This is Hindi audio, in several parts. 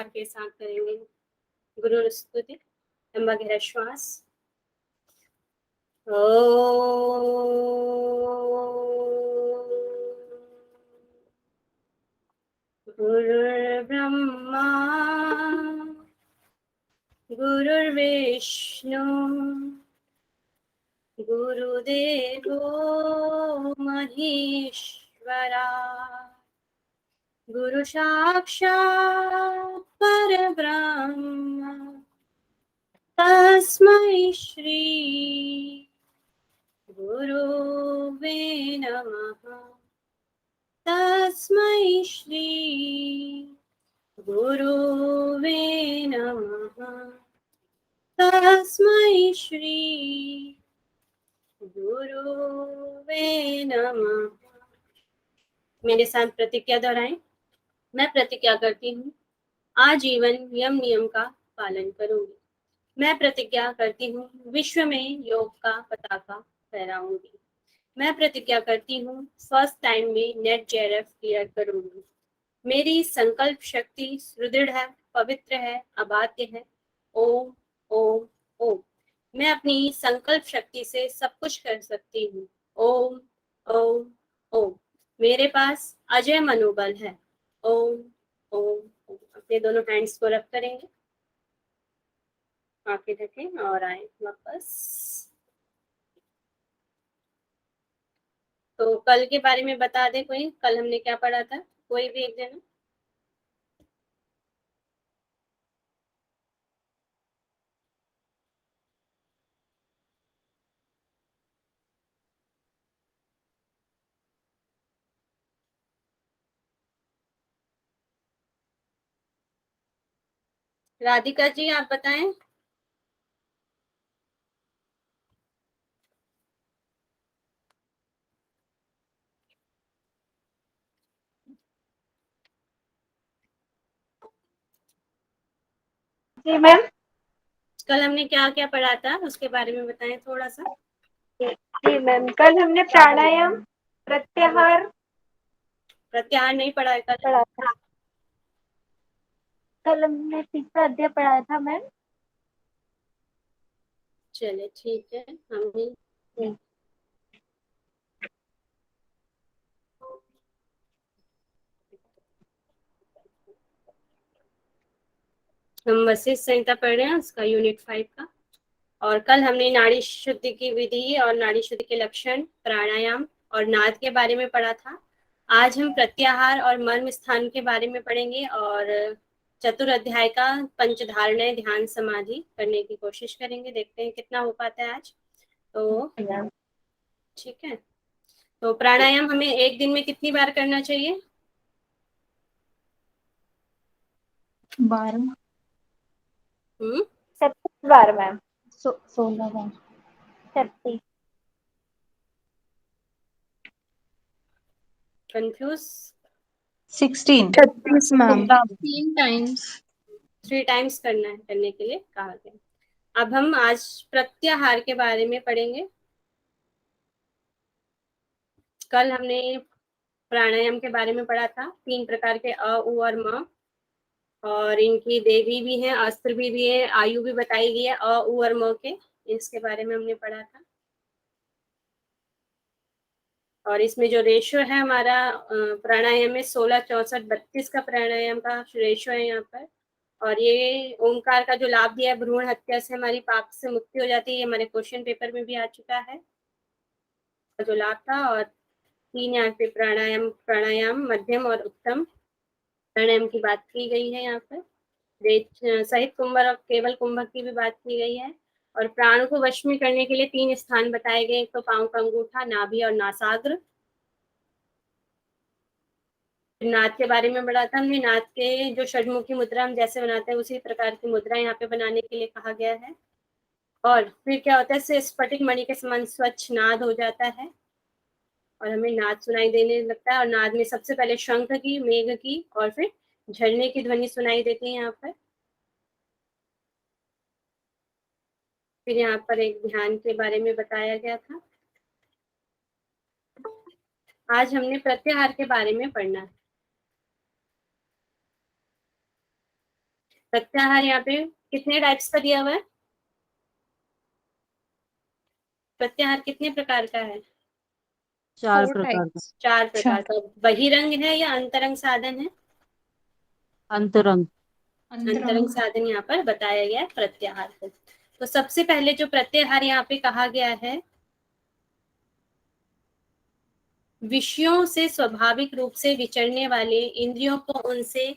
के साथ करेंगे गुरु स्तुति। लंबा गहरा श्वास। गुरुर्ब्रह्मा गुरुर्विष्णु गुरुदेवो महेश्वरा गुरु साक्षात् परब्रह्म तस्मै श्री गुरुवे नमः। तस्मै श्री गुरुवे नमः। तस्मै श्री गुरुवे नमः। मेरे साथ प्रतिज्ञा दोहराएं। मैं प्रतिज्ञा करती हूँ आजीवन यम नियम का पालन करूंगी। मैं प्रतिज्ञा करती हूँ विश्व में योग का पताका फहराऊंगी। मैं प्रतिज्ञा करती हूँ फर्स्ट टाइम में नेट जेआरएफ क्लियर करूंगी। मेरी संकल्प शक्ति सुदृढ़ है, पवित्र है, अबाध्य है। ओम ओम ओम। मैं अपनी संकल्प शक्ति से सब कुछ कर सकती हूँ। ओम ओम ओम। मेरे पास अजय मनोबल है। ओम ओम ओम। अपने दोनों हैंड्स को रब करेंगे, आंखें ढकें और आए वापस। तो कल के बारे में बता दे कोई, कल हमने क्या पढ़ा था? कोई भी एक जन। राधिका जी आप बताएं। जी मैम। कल हमने क्या क्या पढ़ा था उसके बारे में बताएं थोड़ा सा। जी मैम, कल हमने प्राणायाम, प्रत्याहार प्रत्याहार नहीं पढ़ा है कल? पढ़ा था। कल हमने तीसरा अध्याय पढ़ाया था मैम। चले ठीक है। हम वशिष्ठ संहिता पढ़ रहे हैं, उसका यूनिट 5 का। और कल हमने नाड़ी शुद्धि की विधि और नाड़ी शुद्धि के लक्षण, प्राणायाम और नाद के बारे में पढ़ा था। आज हम प्रत्याहार और मर्म स्थान के बारे में पढ़ेंगे और चतुराध्याय का पंचधारणाएं ध्यान समाधि करने की कोशिश करेंगे। देखते हैं कितना हो पाता है आज। तो ठीक है। तो प्राणायाम हमें एक दिन में कितनी बार करना चाहिए? 12 हम्म 36 बार मैम। 16 बार 36। कंफ्यूज? 16 36 मैम। 3 times 3 टाइम्स करना है, करने के लिए कहा गया। अब हम आज प्रत्याहार के बारे में पढ़ेंगे। कल हमने प्राणायाम के बारे में पढ़ा था, 3 प्रकार के अ, उ और म। और इनकी देवी भी है, अस्त्र भी है, आयु भी बताई गई है अ, उ और म के। इसके बारे में हमने पढ़ा था। और इसमें जो रेशियो है हमारा प्राणायाम में 16, 64, 32 का प्राणायाम का रेशियो है यहाँ पर। और ये ओंकार का जो लाभ दिया है, भ्रूण हत्या से हमारी पाप से मुक्ति हो जाती है, ये हमारे क्वेश्चन पेपर में भी आ चुका है जो लाभ था। और 3 यहाँ पे प्राणायाम, प्राणायाम मध्यम और उत्तम प्राणायाम की बात की गई है। यहाँ पर रेत सहित कुंभक और केवल कुंभक की भी बात की गई है। और प्राण को वश में करने के लिए 3 स्थान बताए गए, एक तो पांव का अंगूठा, नाभि और नासाग्र। नाद के बारे में पढ़ा था हमने। नाद के जो षडमुखी मुद्रा हम जैसे बनाते हैं उसी प्रकार की मुद्रा यहाँ पे बनाने के लिए कहा गया है। और फिर क्या होता है, स्फटिक मणि के समान स्वच्छ नाद हो जाता है और हमें नाद सुनाई देने लगता है। और नाद में सबसे पहले शंख की, मेघ की और फिर झरने की ध्वनि सुनाई देती है यहाँ पर। फिर यहाँ पर एक ध्यान के बारे में बताया गया था। आज हमने प्रत्याहार के बारे में पढ़ना है। प्रत्याहार यहाँ पे कितने टाइप्स का दिया हुआ है? प्रत्याहार कितने प्रकार का है? 4 4 प्रकार का। types. 4 प्रकार का। बहिरंग है या अंतरंग साधन है? अंतरंग। अंतरंग साधन यहाँ पर बताया गया है प्रत्याहार को। तो सबसे पहले जो प्रत्याहार यहाँ पे कहा गया है, विषयों से स्वाभाविक रूप से विचरने वाले इंद्रियों को उनसे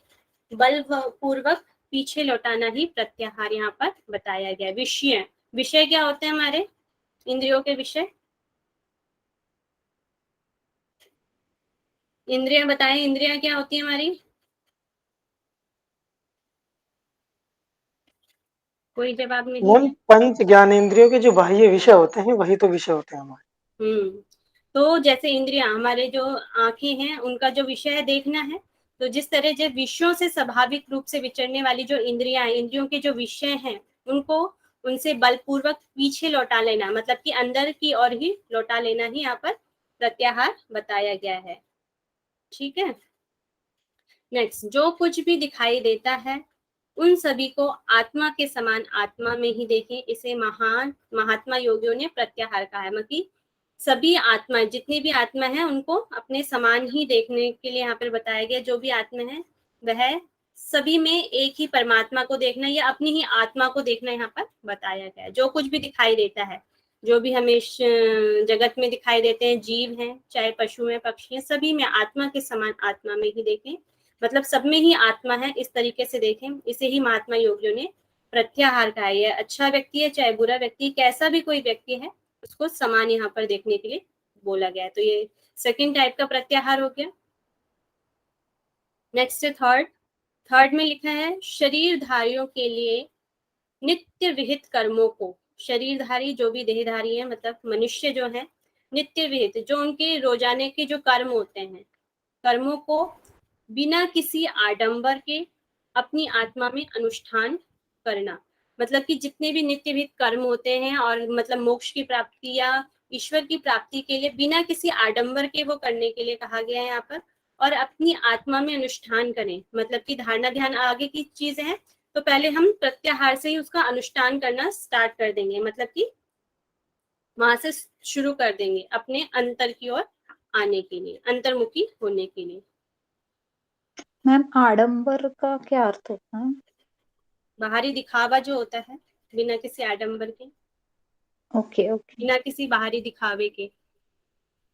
बलपूर्वक पीछे लौटाना ही प्रत्याहार यहाँ पर बताया गया है। विषय, विषय क्या होते हैं हमारे इंद्रियों के विषय? इंद्रियां बताएं, इंद्रियां क्या होती है हमारी? कोई जवाब नहीं मैम है। पंच ज्ञानेंद्रियों के जो बाह्य विषय होते हैं वही तो विषय होते हैं हमारे। तो जैसे इंद्रियां, हमारे जो आंखें हैं उनका जो विषय है देखना है, तो जिस तरह जब विषयों से स्वाभाविक रूप से विचरने वाली जो इंद्रियां, इंद्रियों के जो विषय हैं उनको उनसे बलपूर्वक पीछे लौटा लेना, मतलब कि अंदर की ओर ही लौटा लेना ही यहाँ पर प्रत्याहार बताया गया है। ठीक है। नेक्स्ट, जो कुछ भी दिखाई देता है उन सभी को आत्मा के समान आत्मा में ही देखें, इसे महान महात्मा योगियों ने प्रत्याहार कहा है। मतलब सभी आत्मा, जितनी भी आत्मा है उनको अपने समान ही देखने के लिए यहाँ पर बताया गया। जो भी आत्मा है वह सभी में एक ही परमात्मा को देखना या अपनी ही आत्मा को देखना यहाँ पर बताया गया है। जो कुछ भी दिखाई देता है, जो भी हमें जगत में दिखाई देते हैं, जीव हैं चाहे पशु हैं पक्षी हैं, सभी में आत्मा के समान आत्मा में ही देखें, मतलब सब में ही आत्मा है, इस तरीके से देखें। इसे ही महात्मा योगियों ने प्रत्याहार कहा है। अच्छा व्यक्ति है चाहे बुरा व्यक्ति, कैसा भी कोई व्यक्ति है, उसको समान यहाँ पर देखने के लिए बोला गया है। तो ये सेकंड टाइप का प्रत्याहार हो गया। नेक्स्ट है थर्ड में लिखा है, शरीरधारियों के लिए नित्य विहित कर्मों को, शरीरधारी जो भी देहधारी है, मतलब मनुष्य जो है, नित्य विहित जो उनके रोजाने के जो कर्म होते हैं, कर्मों को बिना किसी आडंबर के अपनी आत्मा में अनुष्ठान करना। मतलब कि जितने भी नित्य विहित कर्म होते हैं और मतलब मोक्ष की प्राप्ति या ईश्वर की प्राप्ति के लिए बिना किसी आडंबर के वो करने के लिए कहा गया है यहाँ पर, और अपनी आत्मा में अनुष्ठान करें। मतलब कि धारणा ध्यान आगे की चीज है, तो पहले हम प्रत्याहार से ही उसका अनुष्ठान करना स्टार्ट कर देंगे, मतलब कि वहां से शुरू कर देंगे अपने अंतर की ओर आने के लिए, अंतर्मुखी होने के लिए। मैम आडंबर का क्या अर्थ होता है? बाहरी दिखावा जो होता है, बिना किसी आडंबर के, ओके ओके। बिना किसी बाहरी दिखावे के,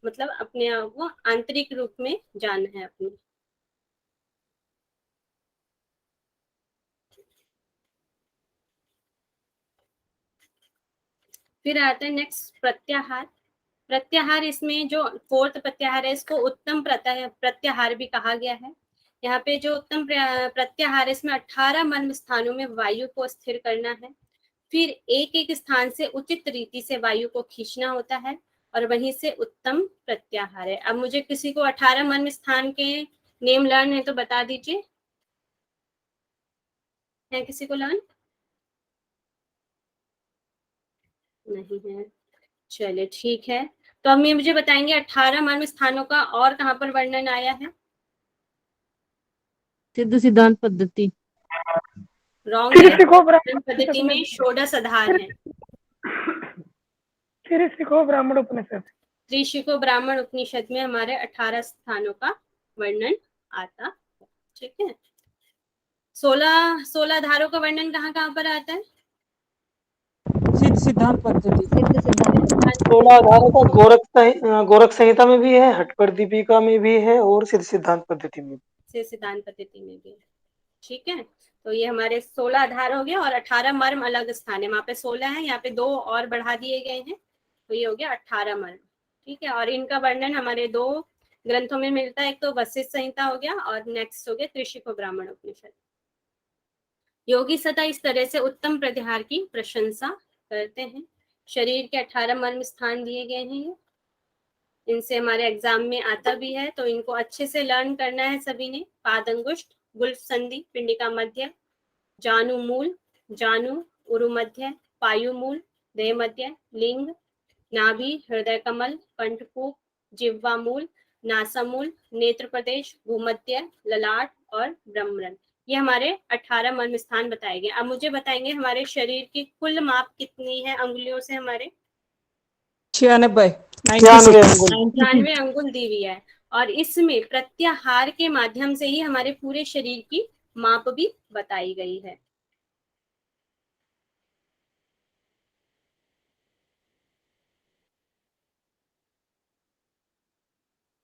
मतलब अपने आप को आंतरिक रूप में जानना है अपने। फिर आता है नेक्स्ट प्रत्याहार। प्रत्याहार, इसमें जो फोर्थ प्रत्याहार है इसको उत्तम प्रत्याहार भी कहा गया है। यहाँ पे जो उत्तम प्रत्याहार है इसमें 18 मर्म स्थानों में वायु को स्थिर करना है, फिर एक एक स्थान से उचित रीति से वायु को खींचना होता है, और वहीं से उत्तम प्रत्याहार है। अब मुझे किसी को 18 मर्म स्थान के नेम लर्न है तो बता दीजिए, है किसी को लर्न? नहीं है, चलिए ठीक है। तो अब मुझे बताएंगे 18 मर्म स्थानों का और कहाँ पर वर्णन आया है? सिद्ध सिद्धांत पद्धति। रॉन्ग है, पद्धति में षोडश आधार है। ब्राह्मण उपनिषद। त्रिशिको ब्राह्मण उपनिषद में हमारे 18 स्थानों का वर्णन आता है। ठीक है। 16 आधारों का वर्णन कहाँ कहाँ पर आता है? सिद्ध सिद्धांत पद्धति। सिद्ध सिद्धांत 16 आधारों का गोरख संहिता में भी है, हटकर दीपिका में भी है और सिद्ध सिद्धांत पद्धति में। सिद्धांत पद्धति में भी। ठीक है। तो ये हमारे 16 आधार हो गए और 18 मर्म अलग स्थान है। वहां पे 16 है, यहाँ पे 2 और बढ़ा दिए गए हैं, तो ये हो गया 18 मर्म। ठीक है। और इनका वर्णन हमारे 2 ग्रंथों में मिलता है, एक तो वशिष्ठ संहिता हो गया और नेक्स्ट हो गया त्रिशिको ब्राह्मण उपनिषद। योगी सदा इस तरह से उत्तम प्रत्याहार की प्रशंसा करते हैं। शरीर के 18 मर्म स्थान दिए गए हैं, ये इनसे हमारे एग्जाम में आता भी है, तो इनको अच्छे से लर्न करना है सभी ने। पादंगुष्ठ, गुल्फ संधि, पिंडिका मध्य, जानु मूल, जानु उरु मध्य, पायु मूल, देह मध्य, लिंग, नाभि, हृदय कमल, कंठकूप, जिह्वा मूल, नासा मूल, नेत्र प्रदेश, भूमध्य, ललाट और ब्रह्मरंध्र। ये हमारे 18 मर्म स्थान बताए गए। अब मुझे बताएंगे हमारे शरीर की कुल माप कितनी है अंगुलियों से हमारे? 96 96 अंगुल। 96 अंगुल दी हुई है, और इसमें प्रत्याहार के माध्यम से ही हमारे पूरे शरीर की माप भी बताई गई है।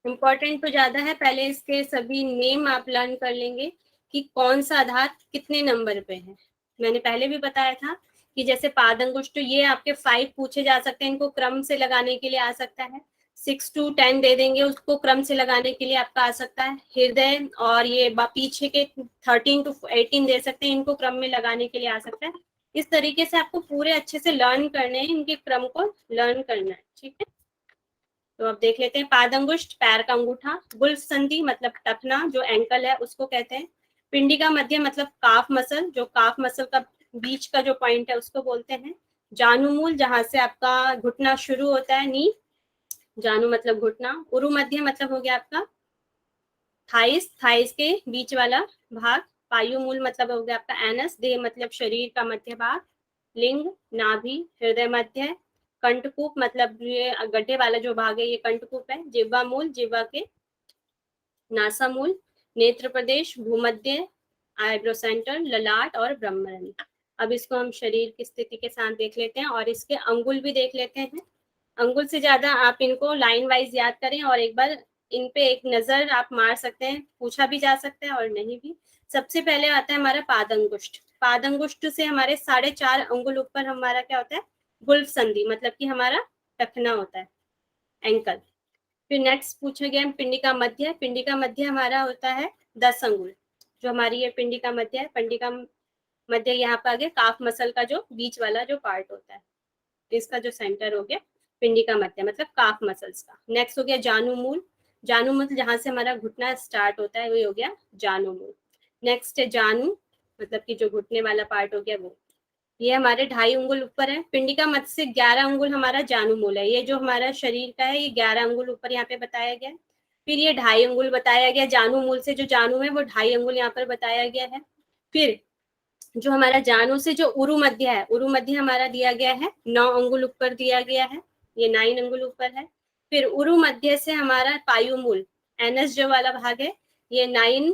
इम्पोर्टेंट तो ज्यादा है, पहले इसके सभी नेम आप लर्न कर लेंगे कि कौन सा आधार कितने नंबर पे है। मैंने पहले भी बताया था कि जैसे पादंगुष्ठ, ये आपके 5 पूछे जा सकते हैं, इनको क्रम से लगाने के लिए आ सकता है। 6 to 10 दे देंगे, उसको क्रम से लगाने के लिए आपका आ सकता है। हृदय और ये पीछे के 13 to 18 दे सकते हैं, इनको क्रम में लगाने के लिए आ सकता है। इस तरीके से आपको पूरे अच्छे से लर्न करने हैं, इनके क्रम को लर्न करना है, ठीक है। तो अब देख लेते हैं। पादंगुष्ठ पैर का अंगूठा, गुल्फ संधि मतलब टखना जो एंकल है उसको कहते हैं। पिंडिका मध्य मतलब काफ मसल, जो काफ मसल का बीच का जो पॉइंट है उसको बोलते हैं। जानुमूल जहां से आपका घुटना शुरू होता है, नी, जानु मतलब घुटना। उरु मध्य मतलब हो गया आपका थाइस, थाइस के बीच वाला भाग। पायु मूल मतलब हो गया आपका एनस। देह मतलब शरीर का मध्य भाग। लिंग, नाभि, हृदय मध्य। कंठकूप मतलब ये गड्ढे वाला जो भाग है ये कंठकूप है। जिह्वा मूल, जिह्वा के नासा मूल। नेत्र प्रदेश, भूमध्य, आईब्रो सेंटर, ललाट और ब्रह्मरंध्र। अब इसको हम शरीर की स्थिति के साथ देख लेते हैं और इसके अंगुल भी देख लेते हैं। अंगुल से ज्यादा आप इनको लाइन वाइज याद करें और एक बार इन पे एक नजर आप मार सकते हैं, पूछा भी जा सकता है और नहीं भी। सबसे पहले आता है हमारा पादंगुष्ठ। पादंगुष्ठ से हमारे 4.5 अंगुल ऊपर हमारा क्या होता है? गुल्फ संधि मतलब कि हमारा टखना होता है, एंकल। फिर नेक्स्ट पूछा गया पिंडिका मध्य। पिंडिका मध्य हमारा होता है 10 अंगुल। जो हमारी ये पिंडिका मध्य है, पिंडिका मध्य यहाँ पर आगे काफ मसल का जो बीच वाला जो पार्ट होता है, इसका जो सेंटर हो गया पिंडिका मध्य मतलब काफ मसल्स का। नेक्स्ट हो गया जानू मूल। जानू मूल जहां से हमारा घुटना स्टार्ट होता है वही हो गया जानू मूल। नेक्स्ट है जानू मतलब कि जो घुटने वाला पार्ट हो गया वो, ये हमारे 2.5 अंगुल ऊपर है। पिंडिका मध्य से 11 अंगुल हमारा जानू मूल है। ये जो हमारा शरीर का है ये 11 अंगुल ऊपर यहाँ पे बताया गया है। फिर ये 2.5 अंगुल बताया गया जानू मूल से, जो जानू है वो 2.5 अंगुल यहाँ पर बताया गया है। फिर जो हमारा जानू से जो उरु मध्य है, उरु मध्य हमारा दिया गया है 9 अंगुल ऊपर दिया गया है, ये 9 अंगुल ऊपर है। फिर उरु मध्य से हमारा पायु मूल, एनएस जो वाला भाग है, ये 9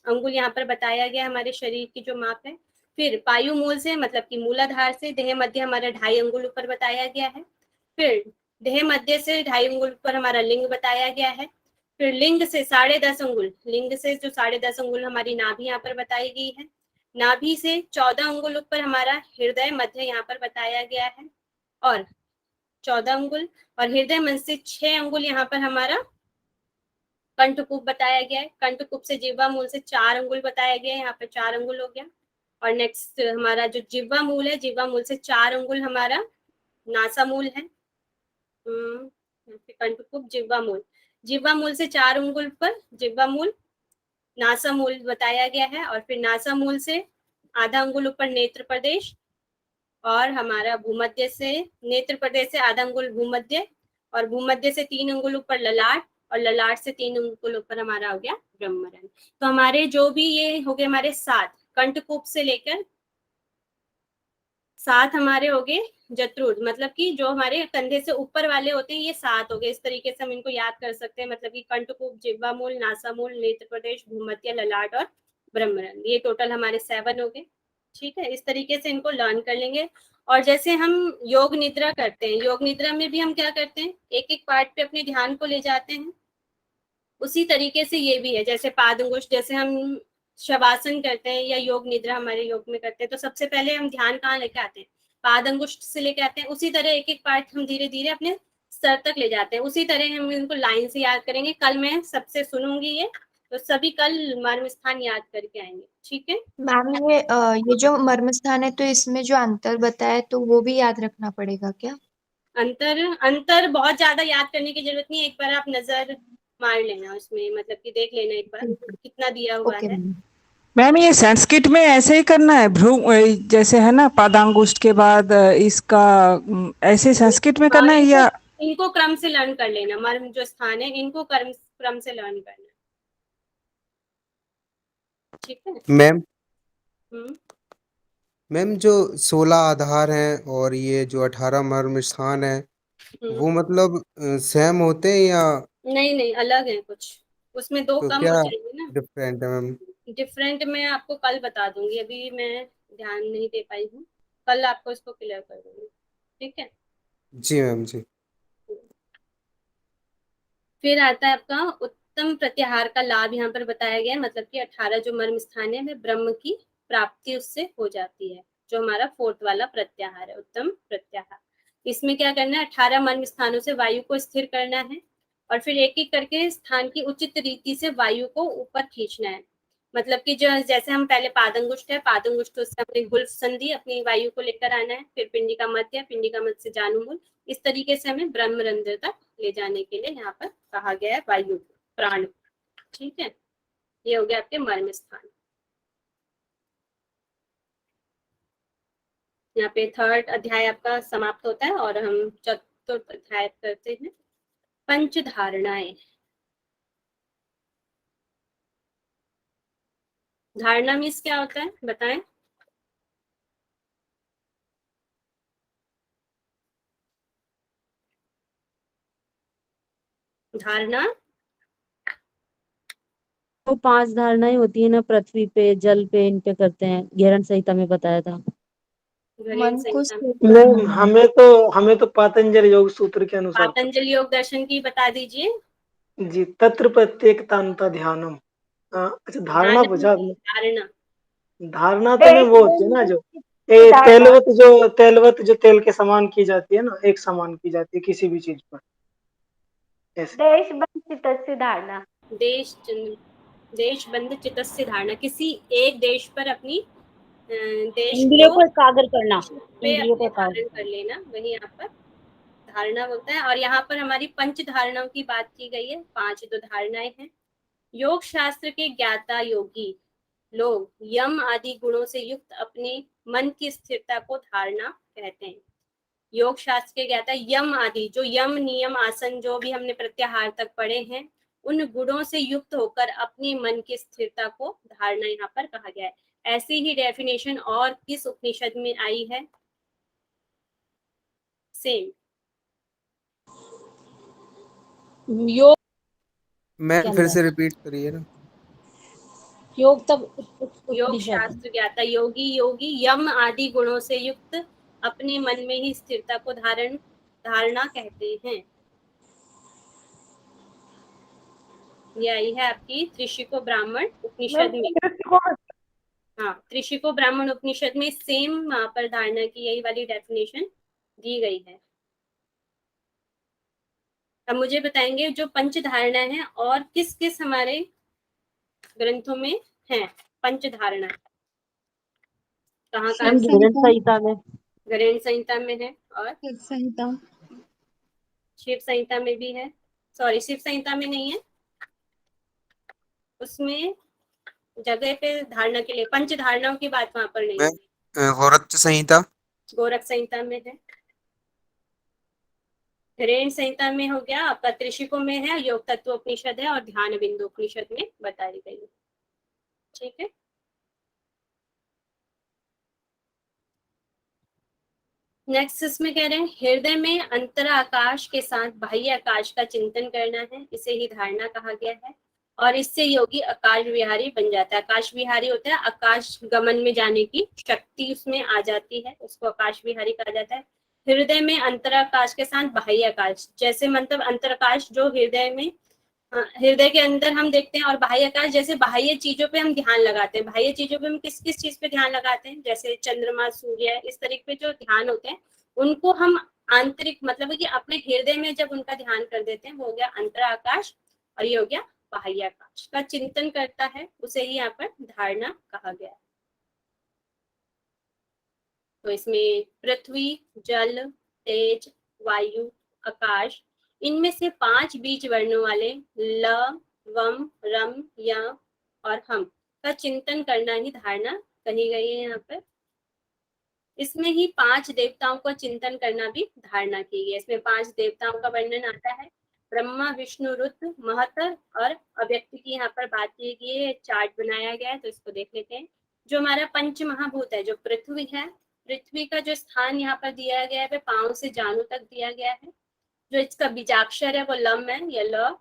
अंगुल यहाँ पर बताया गया हमारे शरीर की जो माप है। फिर पायु मूल से मतलब कि मूलाधार से देह मध्य हमारा 2.5 अंगुल ऊपर बताया गया है। फिर देह मध्य से 2.5 अंगुल ऊपर हमारा लिंग बताया गया है। फिर लिंग से 10.5 अंगुल, लिंग से जो 10.5 अंगुल हमारी नाभि यहाँ पर बताई गई है। नाभि से 14 अंगुल ऊपर हमारा हृदय मध्य यहाँ पर बताया गया है, और 14 अंगुल, और हृदय मध्य से 6 अंगुल यहाँ पर हमारा कंठकूप बताया गया है। कंठकूप से जिह्वा मूल से 4 अंगुल बताया गया है, यहाँ पर 4 अंगुल हो गया। और नेक्स्ट हमारा जो जिह्वा मूल है, जिह्वा मूल से 4 अंगुल हमारा नासा मूल है। कंठकूप, जिह्वा मूल, जिह्वा मूल से 4 अंगुल पर जिह्वा मूल, नासा मूल बताया गया है। और फिर नासा मूल से आधा अंगुल ऊपर नेत्र प्रदेश, और हमारा भूमध्य से नेत्र प्रदेश से आधा अंगुल भूमध्य, और भूमध्य से 3 अंगुल ऊपर ललाट, और ललाट से 3 अंगुल ऊपर हमारा हो गया ब्रह्मरंध्र। तो हमारे जो भी ये हो गए हमारे 7 कंठकूप से लेकर 7 हमारे हो गए जत्रुद, मतलब कि जो हमारे कंधे से ऊपर वाले होते हैं ये 7 हो गए। इस तरीके से हम इनको याद कर सकते हैं, मतलब कि कंठकूप, जिह्वा मूल, नासा मूल, नेत्र प्रदेश, भूमध्य, ललाट और ब्रह्मरंध्र, ये टोटल हमारे 7 हो गए। ठीक है, इस तरीके से इनको लर्न कर लेंगे। और जैसे हम योग निद्रा करते हैं, योग निद्रा में भी हम क्या करते हैं, एक एक पार्ट पे अपने ध्यान को ले जाते हैं। उसी तरीके से ये भी है, जैसे पादंगुष्ठ, जैसे हम शवासन करते हैं या योग निद्रा हमारे योग में करते हैं, तो सबसे पहले हम ध्यान कहाँ लेके आते हैं, पादंगुष्ठ से लेके आते हैं। उसी तरह एक एक पार्ट हम धीरे धीरे अपने सर तक ले जाते हैं। उसी तरह हम इनको लाइन से याद करेंगे। कल मैं सबसे सुनूंगी ये, तो सभी कल मर्म स्थान याद करके आएंगे, ठीक है। मैम ये जो मर्म स्थान है तो इसमें जो अंतर बताया तो वो भी याद रखना पड़ेगा क्या? अंतर बहुत ज्यादा याद करने की जरूरत नहीं है, एक बार आप नजर मार लेना उसमें, मतलब कि देख लेना एक बार कितना दिया हुआ ओके है। मैम। मैम ये संस्कृत में ऐसे ही करना है, भ्रू जैसे है ना पादांगुष्ठ के बाद इसका ऐसे संस्कृत में करना है या? इनको क्रम से लर्न कर लेना, मर्म जो स्थान है इनको क्रम से लर्न करना। ठीक है। मैम हम्म मैम जो 16 आधार हैं और ये जो 18 मर्म स्थान है वो मतलब सेम होते हैं या नहीं नहीं, अलग है कुछ, उसमें 2 तो कम हो क्या जाएंगे ना। डिफरेंट है मैम? डिफरेंट मैं आपको कल बता दूंगी, अभी मैं ध्यान नहीं दे पाई हूँ, कल आपको इसको क्लियर कर दूंगी, ठीक है। जी मैम जी। फिर आता है आपका उत्तम प्रत्याहार का लाभ, यहाँ पर बताया गया है, मतलब कि 18 जो मर्म स्थान है वे ब्रह्म की प्राप्ति उससे हो जाती है, जो हमारा 4th वाला प्रत्याहार है, उत्तम प्रत्याहार। इसमें क्या करना है, 18 मर्म स्थानों से वायु को स्थिर करना है और फिर एक एक करके स्थान की उचित रीति से वायु को ऊपर खींचना है। मतलब कि जो जैसे हम पहले पादंगुष्ठ है, पादंगुष्ठ से अपनी गुल्फ संधि अपनी वायु को लेकर आना है, फिर पिंडिका मध्य, पिंडिका मध्य से जानुमूल, इस तरीके से हमें ब्रह्मरंध्र तक ले जाने के लिए यहाँ पर कहा गया है वायु प्राण, ठीक है। ये हो गया आपके मर्म स्थान। यहाँ पे 3rd अध्याय आपका समाप्त होता है और हम 4th अध्याय करते हैं, पंच धारणाएं। धारणा मीन्स क्या होता है बताएं? धारणा वो 5 धारणाएं होती है ना, पृथ्वी पे, जल पे, इन पे करते हैं, गहरण संहिता में बताया था। घरेण मन को संहिता में, स्थिर मैम करना। हमें तो पातंजलि योग सूत्र के अनुसार पता पातंजलि योग दर्शन की बता दीजिए। है। जी, तत्र प्रत्येकतांता ध्यानम। अच्छा, धारणा ध्यान पूछा आपने। धारणा धारणा तो में वो होती है ना, जो तेलवत जो तेल के समान की जाती है ना, एक समान की जाती है किसी भी चीज पर, ऐसे। देशबंधितस्य धारणा। देश देशबंध चित्तस्य धारणा, किसी एक देश पर अपनी देश इंद्रियों को को एकाग्र करना, पे इंद्रियों को अपने एकाग्र धारण कर लेना, वही यहाँ पर धारणा होता है। और यहाँ पर हमारी पंच धारणाओं की बात की गई है, 5 जो धारणाएं हैं। योग शास्त्र के ज्ञाता योगी लोग यम आदि गुणों से युक्त अपने मन की स्थिरता को धारणा कहते हैं। योग शास्त्र के ज्ञाता यम आदि, जो यम नियम आसन जो भी हमने प्रत्याहार तक पढ़े हैं, उन गुणों से युक्त होकर अपनी मन की स्थिरता को धारणा यहाँ पर कहा गया है। ऐसी ही डेफिनेशन और किस उपनिषद में आई है? सेम योग। मैम फिर से रिपीट करिए ना। योग तब योग उपनिषद। शास्त्र ज्ञाता योगी योगी यम आदि गुणों से युक्त अपने मन में ही स्थिरता को धारणा कहते हैं। ये आई है आपकी त्रिशिको ब्राह्मण उपनिषद में। हाँ, त्रिशिको ब्राह्मण उपनिषद में सेम वहां पर धारणा की यही वाली डेफिनेशन दी गई है। अब मुझे बताएंगे जो पंच धारणा है और किस किस हमारे ग्रंथों में है पंच धारणा, कहाँ कहाँ? गहन संहिता में। गणेश संहिता में है और संहिता। शिव संहिता में भी है। सॉरी, शिव संहिता में नहीं है, उसमें जगह पे धारणा के लिए पंच धारणाओं की बात वहां पर नहीं मैम है। गोरख संहिता। गोरख संहिता में है, हिरेन संहिता में हो गया आपका, त्रिशिको में है, योग तत्व उपनिषद है और ध्यान बिंदु उपनिषद में बताई गई है, ठीक है। नेक्स्ट इसमें कह रहे हैं हृदय में अंतराकाश के साथ बाह्य आकाश का चिंतन करना है, इसे ही धारणा कहा गया है। और इससे योगी आकाश विहारी बन जाता है। आकाश विहारी होता है आकाश गमन में जाने की शक्ति उसमें आ जाती है, उसको आकाश विहारी कहा जाता है। हृदय में अंतराकाश के साथ बाह्य आकाश, जैसे मतलब अंतराकाश जो हृदय में, हृदय के अंदर हम देखते हैं, और बाह्य आकाश जैसे बाह्य चीजों पे हम ध्यान लगाते हैं। बाह्य चीजों पे हम किस किस चीज पे ध्यान लगाते हैं, जैसे चंद्रमा, सूर्य, इस तरीके पे जो ध्यान होते हैं उनको हम आंतरिक, मतलब कि अपने हृदय में जब उनका ध्यान कर देते हैं, वो हो गया अंतराकाश। और ये हो गया बाह्य आकाश का चिंतन करता है, उसे ही यहाँ पर धारणा कहा गया है। तो इसमें पृथ्वी, जल, तेज, वायु, आकाश, इनमें से 5 बीज वर्णों वाले ल, वम, रम, य और हम का चिंतन करना ही धारणा कही गई है यहाँ पर। इसमें ही 5 देवताओं का चिंतन करना भी धारणा की गई है। इसमें 5 देवताओं का वर्णन आता है। ब्रह्मा विष्णु रुद्र महतर और अव्यक्त की यहाँ पर बात की गई है, चार्ट बनाया गया है, तो इसको देख लेते हैं। जो हमारा पंच महाभूत है, जो पृथ्वी है, पृथ्वी का जो स्थान यहाँ पर दिया गया है वह पांव से जानु तक दिया गया है। जो इसका बीजाक्षर है वो लम है या ल।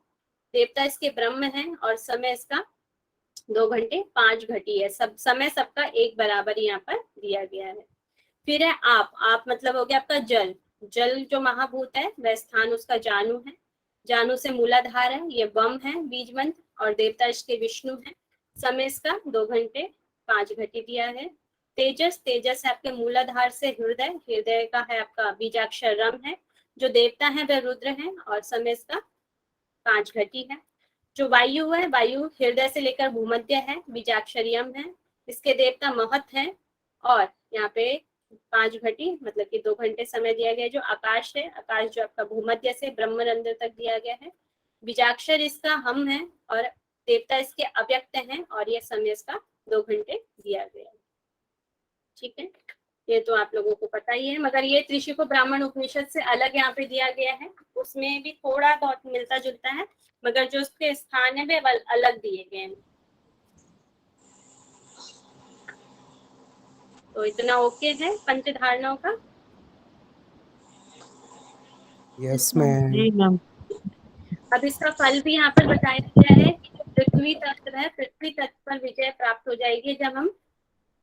देवता इसके ब्रह्म है और समय इसका 2 घंटे 5 घटी है। सब समय सबका एक बराबर यहाँ पर दिया गया है। फिर है आप मतलब हो गया आपका जल। जल जो महाभूत है वह स्थान उसका जानु है। जानु से मूलाधार है, ये बम है बीज मंत्र, और देवता इसके विष्णु है। समय इसका 2 घंटे 5 घटी दिया है। तेजस, तेजस है आपके मूलाधार से हृदय, हृदय का है आपका बीजाक्षर रम है। जो देवता है वह रुद्र है और समय इसका 5 घटी है। जो वायु है, वायु हृदय से लेकर भूमध्य है, बीजाक्षर यम है। इसके देवता महत है और यहाँ पे 5 घटी मतलब कि 2 घंटे समय दिया गया है। जो आकाश है, आकाश जो आपका भूमध्य से ब्रह्मरंध्र तक दिया गया है। बीजाक्षर इसका हम है और देवता इसके अव्यक्त हैं और ये समय इसका 2 घंटे दिया गया है। ठीक है, ये तो आप लोगों को पता ही है, मगर ये त्रिशिको ब्राह्मण उपनिषद से अलग यहाँ पे दिया गया है। उसमें भी थोड़ा बहुत मिलता जुलता है, मगर जो उसके स्थान है वे अलग दिए गए हैं। तो इतना ओके है पंच धारणाओं का। Yes ma'am. जी मैम। अब इसका फल भी यहाँ पर बताया गया है कि जो पृथ्वी तत्व है, पृथ्वी तत्व पर विजय प्राप्त हो जाएगी। जब हम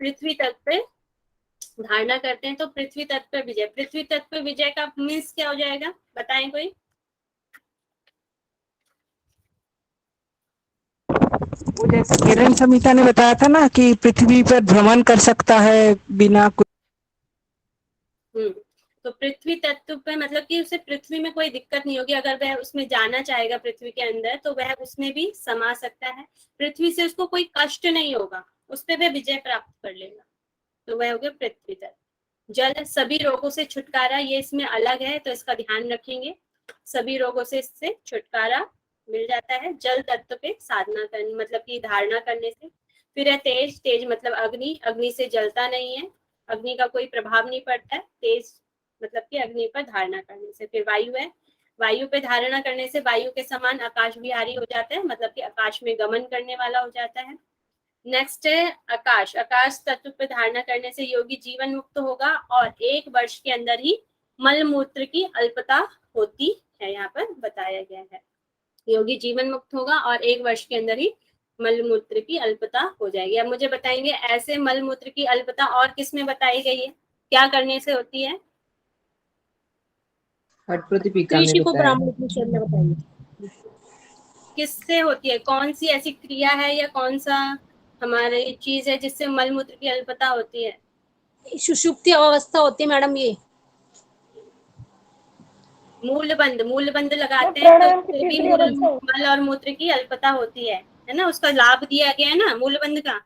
पृथ्वी तत्व पे धारणा करते हैं तो पृथ्वी तत्व पर विजय, पृथ्वी तत्व पर विजय का मीन्स क्या हो जाएगा, बताएं कोई। वो जैसे किरण समिता ने बताया था ना कि पृथ्वी पर भ्रमण कर सकता है बिना कुछ। तो पृथ्वी तत्व पे मतलब कि उसे पृथ्वी में कोई दिक्कत नहीं होगी। अगर वह उसमें जाना चाहेगा पृथ्वी के अंदर तो वह उसमें भी समा सकता है। पृथ्वी से उसको कोई कष्ट नहीं होगा, उस पर वह विजय प्राप्त कर लेगा। तो वह हो गया पृथ्वी तत्व। जल, सभी रोगों से छुटकारा, ये इसमें अलग है तो इसका ध्यान रखेंगे। सभी रोगों से इससे छुटकारा मिल जाता है जल तत्व पे साधना करने मतलब कि धारणा करने से। फिर है तेज, तेज मतलब अग्नि, अग्नि से जलता नहीं है, अग्नि का कोई प्रभाव नहीं पड़ता है। तेज मतलब कि अग्नि पर धारणा करने से। फिर वायु है, वायु पे धारणा करने से वायु के समान आकाश विहारी हो जाता है, मतलब कि आकाश में गमन करने वाला हो जाता है। नेक्स्ट है आकाश, आकाश तत्व पे धारणा करने से योगी जीवन मुक्त होगा और 1 वर्ष के अंदर ही मल मूत्र की अल्पता होती है, यहाँ पर बताया गया है। योगी जीवन मुक्त होगा और 1 वर्ष के अंदर ही मल मूत्र की अल्पता हो जाएगी। अब मुझे बताएंगे ऐसे मल मूत्र की अल्पता और किसमें बताई गई है, क्या करने से होती है। हट प्रतिपिका में बताया है। किससे होती है, कौन सी ऐसी क्रिया है या कौन सा हमारी चीज है जिससे मल मूत्र की अल्पता होती है। सुषुप्ति अवस्था होती है मैडम। ये मूलबंध, मूलबंध लगाते हैं तो उससे भी मल और मूत्र की अल्पता होती है ना, उसका लाभ दिया गया है ना मूलबंध का।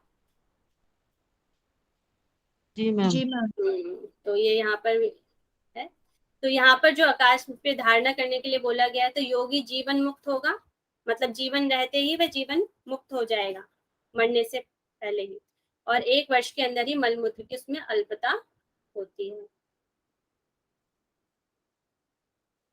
जी मैम। जी मैम। तो ये यहाँ पर है। तो यहाँ पर जो आकाश पे धारणा करने के लिए बोला गया है, तो योगी जीवन मुक्त होगा, मतलब जीवन रहते ही वह जीवन मुक्त हो जाएगा मरने से पहले ही, और 1 वर्ष के अंदर ही मलमूत्र की उसमें अल्पता होती है।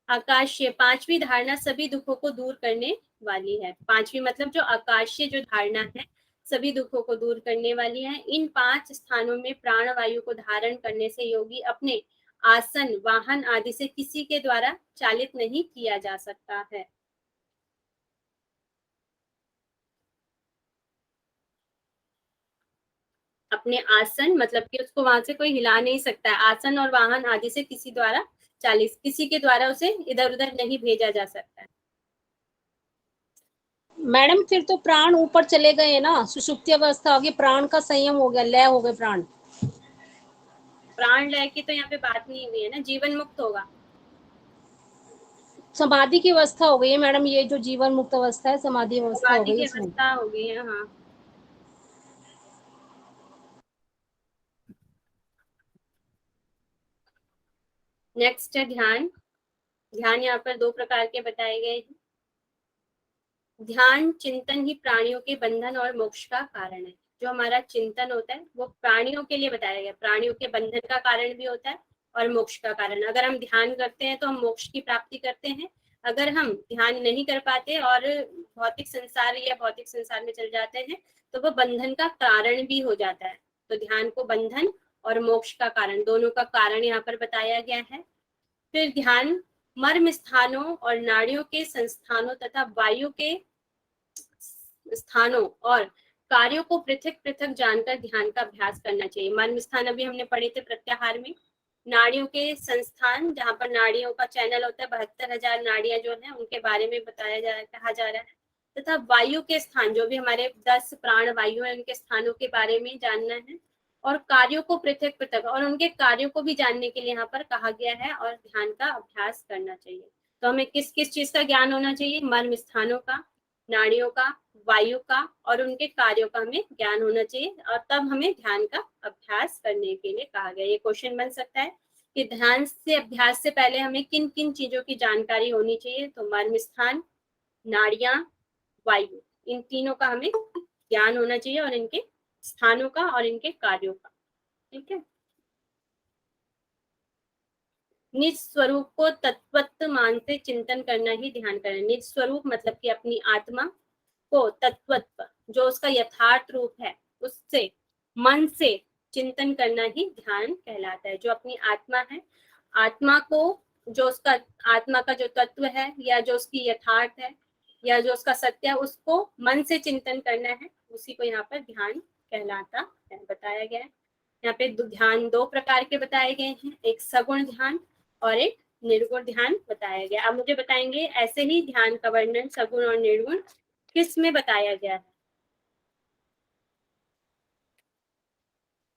आकाशीय, 5वीं धारणा सभी दुखों को दूर करने वाली है। 5वीं मतलब जो आकाशीय जो धारणा है सभी दुखों को दूर करने वाली है। इन 5 स्थानों में प्राण वायु को धारण करने से योगी अपने आसन, वाहन आदि से किसी के द्वारा चालित नहीं किया जा सकता है। अपने आसन मतलब कि उसको वहां से कोई हिला नहीं सकता है। आसन और वाहन आदि से किसी के द्वारा उसे इधर उधर नहीं भेजा जा सकता है। मैडम फिर तो प्राण ऊपर चले गए ना, सुषुप्ति अवस्था होगी, प्राण का संयम हो गया, लय हो गए प्राण। प्राण लय की तो यहाँ पे बात नहीं हुई है ना, जीवन मुक्त होगा। समाधि की अवस्था हो गई है मैडम, ये जो जीवन मुक्त अवस्था है समाधि अवस्था हो समाधि गई की इसमें। अवस्था हो गई है। हाँ, नेक्स्ट है ध्यान। ध्यान यहाँ पर 2 प्रकार के बताए गए हैं। ध्यान चिंतन ही प्राणियों के बंधन और मोक्ष का कारण है। जो हमारा चिंतन होता है वो प्राणियों के लिए बताया गया, प्राणियों के बंधन का कारण भी होता है और मोक्ष का कारण। अगर हम ध्यान करते हैं तो हम मोक्ष की प्राप्ति करते हैं, अगर हम ध्यान नहीं कर पाते और भौतिक संसार या भौतिक संसार में चल जाते हैं तो वो बंधन का कारण भी हो जाता है। तो ध्यान को बंधन और मोक्ष का कारण, दोनों का कारण यहाँ पर बताया गया है। फिर ध्यान मर्म स्थानों और नाड़ियों के संस्थानों तथा वायु के स्थानों और कार्यों को पृथक पृथक जानकर ध्यान का अभ्यास करना चाहिए। मर्म स्थान अभी हमने पढ़े थे प्रत्याहार में। नाड़ियों के संस्थान, जहाँ पर नाड़ियों का चैनल होता है, 72,000 नाड़ियां जो है उनके बारे में बताया जा रहा है, कहा जा रहा है। तथा वायु के स्थान, जो भी हमारे 10 प्राण वायु है, उनके स्थानों के बारे में जानना है। और कार्यों को पृथक पृथक और उनके कार्यों को भी जानने के लिए यहाँ पर कहा गया है और ध्यान का अभ्यास करना चाहिए। तो हमें किस किस चीज का ज्ञान होना चाहिए? मर्म स्थानों का, नाड़ियों का, वायु का और उनके कार्यों का हमें ज्ञान होना चाहिए और तब हमें ध्यान का अभ्यास करने के लिए कहा गया। ये क्वेश्चन बन सकता है कि ध्यान से अभ्यास से पहले हमें किन किन चीजों की जानकारी होनी चाहिए। तो मर्म स्थान, नाड़ियां, वायु, इन तीनों का हमें ज्ञान होना चाहिए और इनके स्थानों का और इनके कार्यों का। ठीक है। निज स्वरूप को तत्वत्व मान से चिंतन करना ही ध्यान करना। निज स्वरूप मतलब कि अपनी आत्मा को तत्वत्व, जो उसका यथार्थ रूप है, उससे मन से चिंतन करना ही ध्यान कहलाता है। जो अपनी आत्मा है, आत्मा को, जो उसका आत्मा का जो तत्व है या जो उसकी यथार्थ है या जो उसका सत्य है, उसको मन से चिंतन करना है, उसी को यहाँ पर ध्यान कहलाता है, बताया गया है। यहाँ पे ध्यान 2 प्रकार के बताए गए हैं, एक सगुण ध्यान और एक निर्गुण ध्यान बताया गया। अब मुझे बताएंगे ऐसे ही ध्यान का वर्णन सगुण और निर्गुण किस में बताया गया है?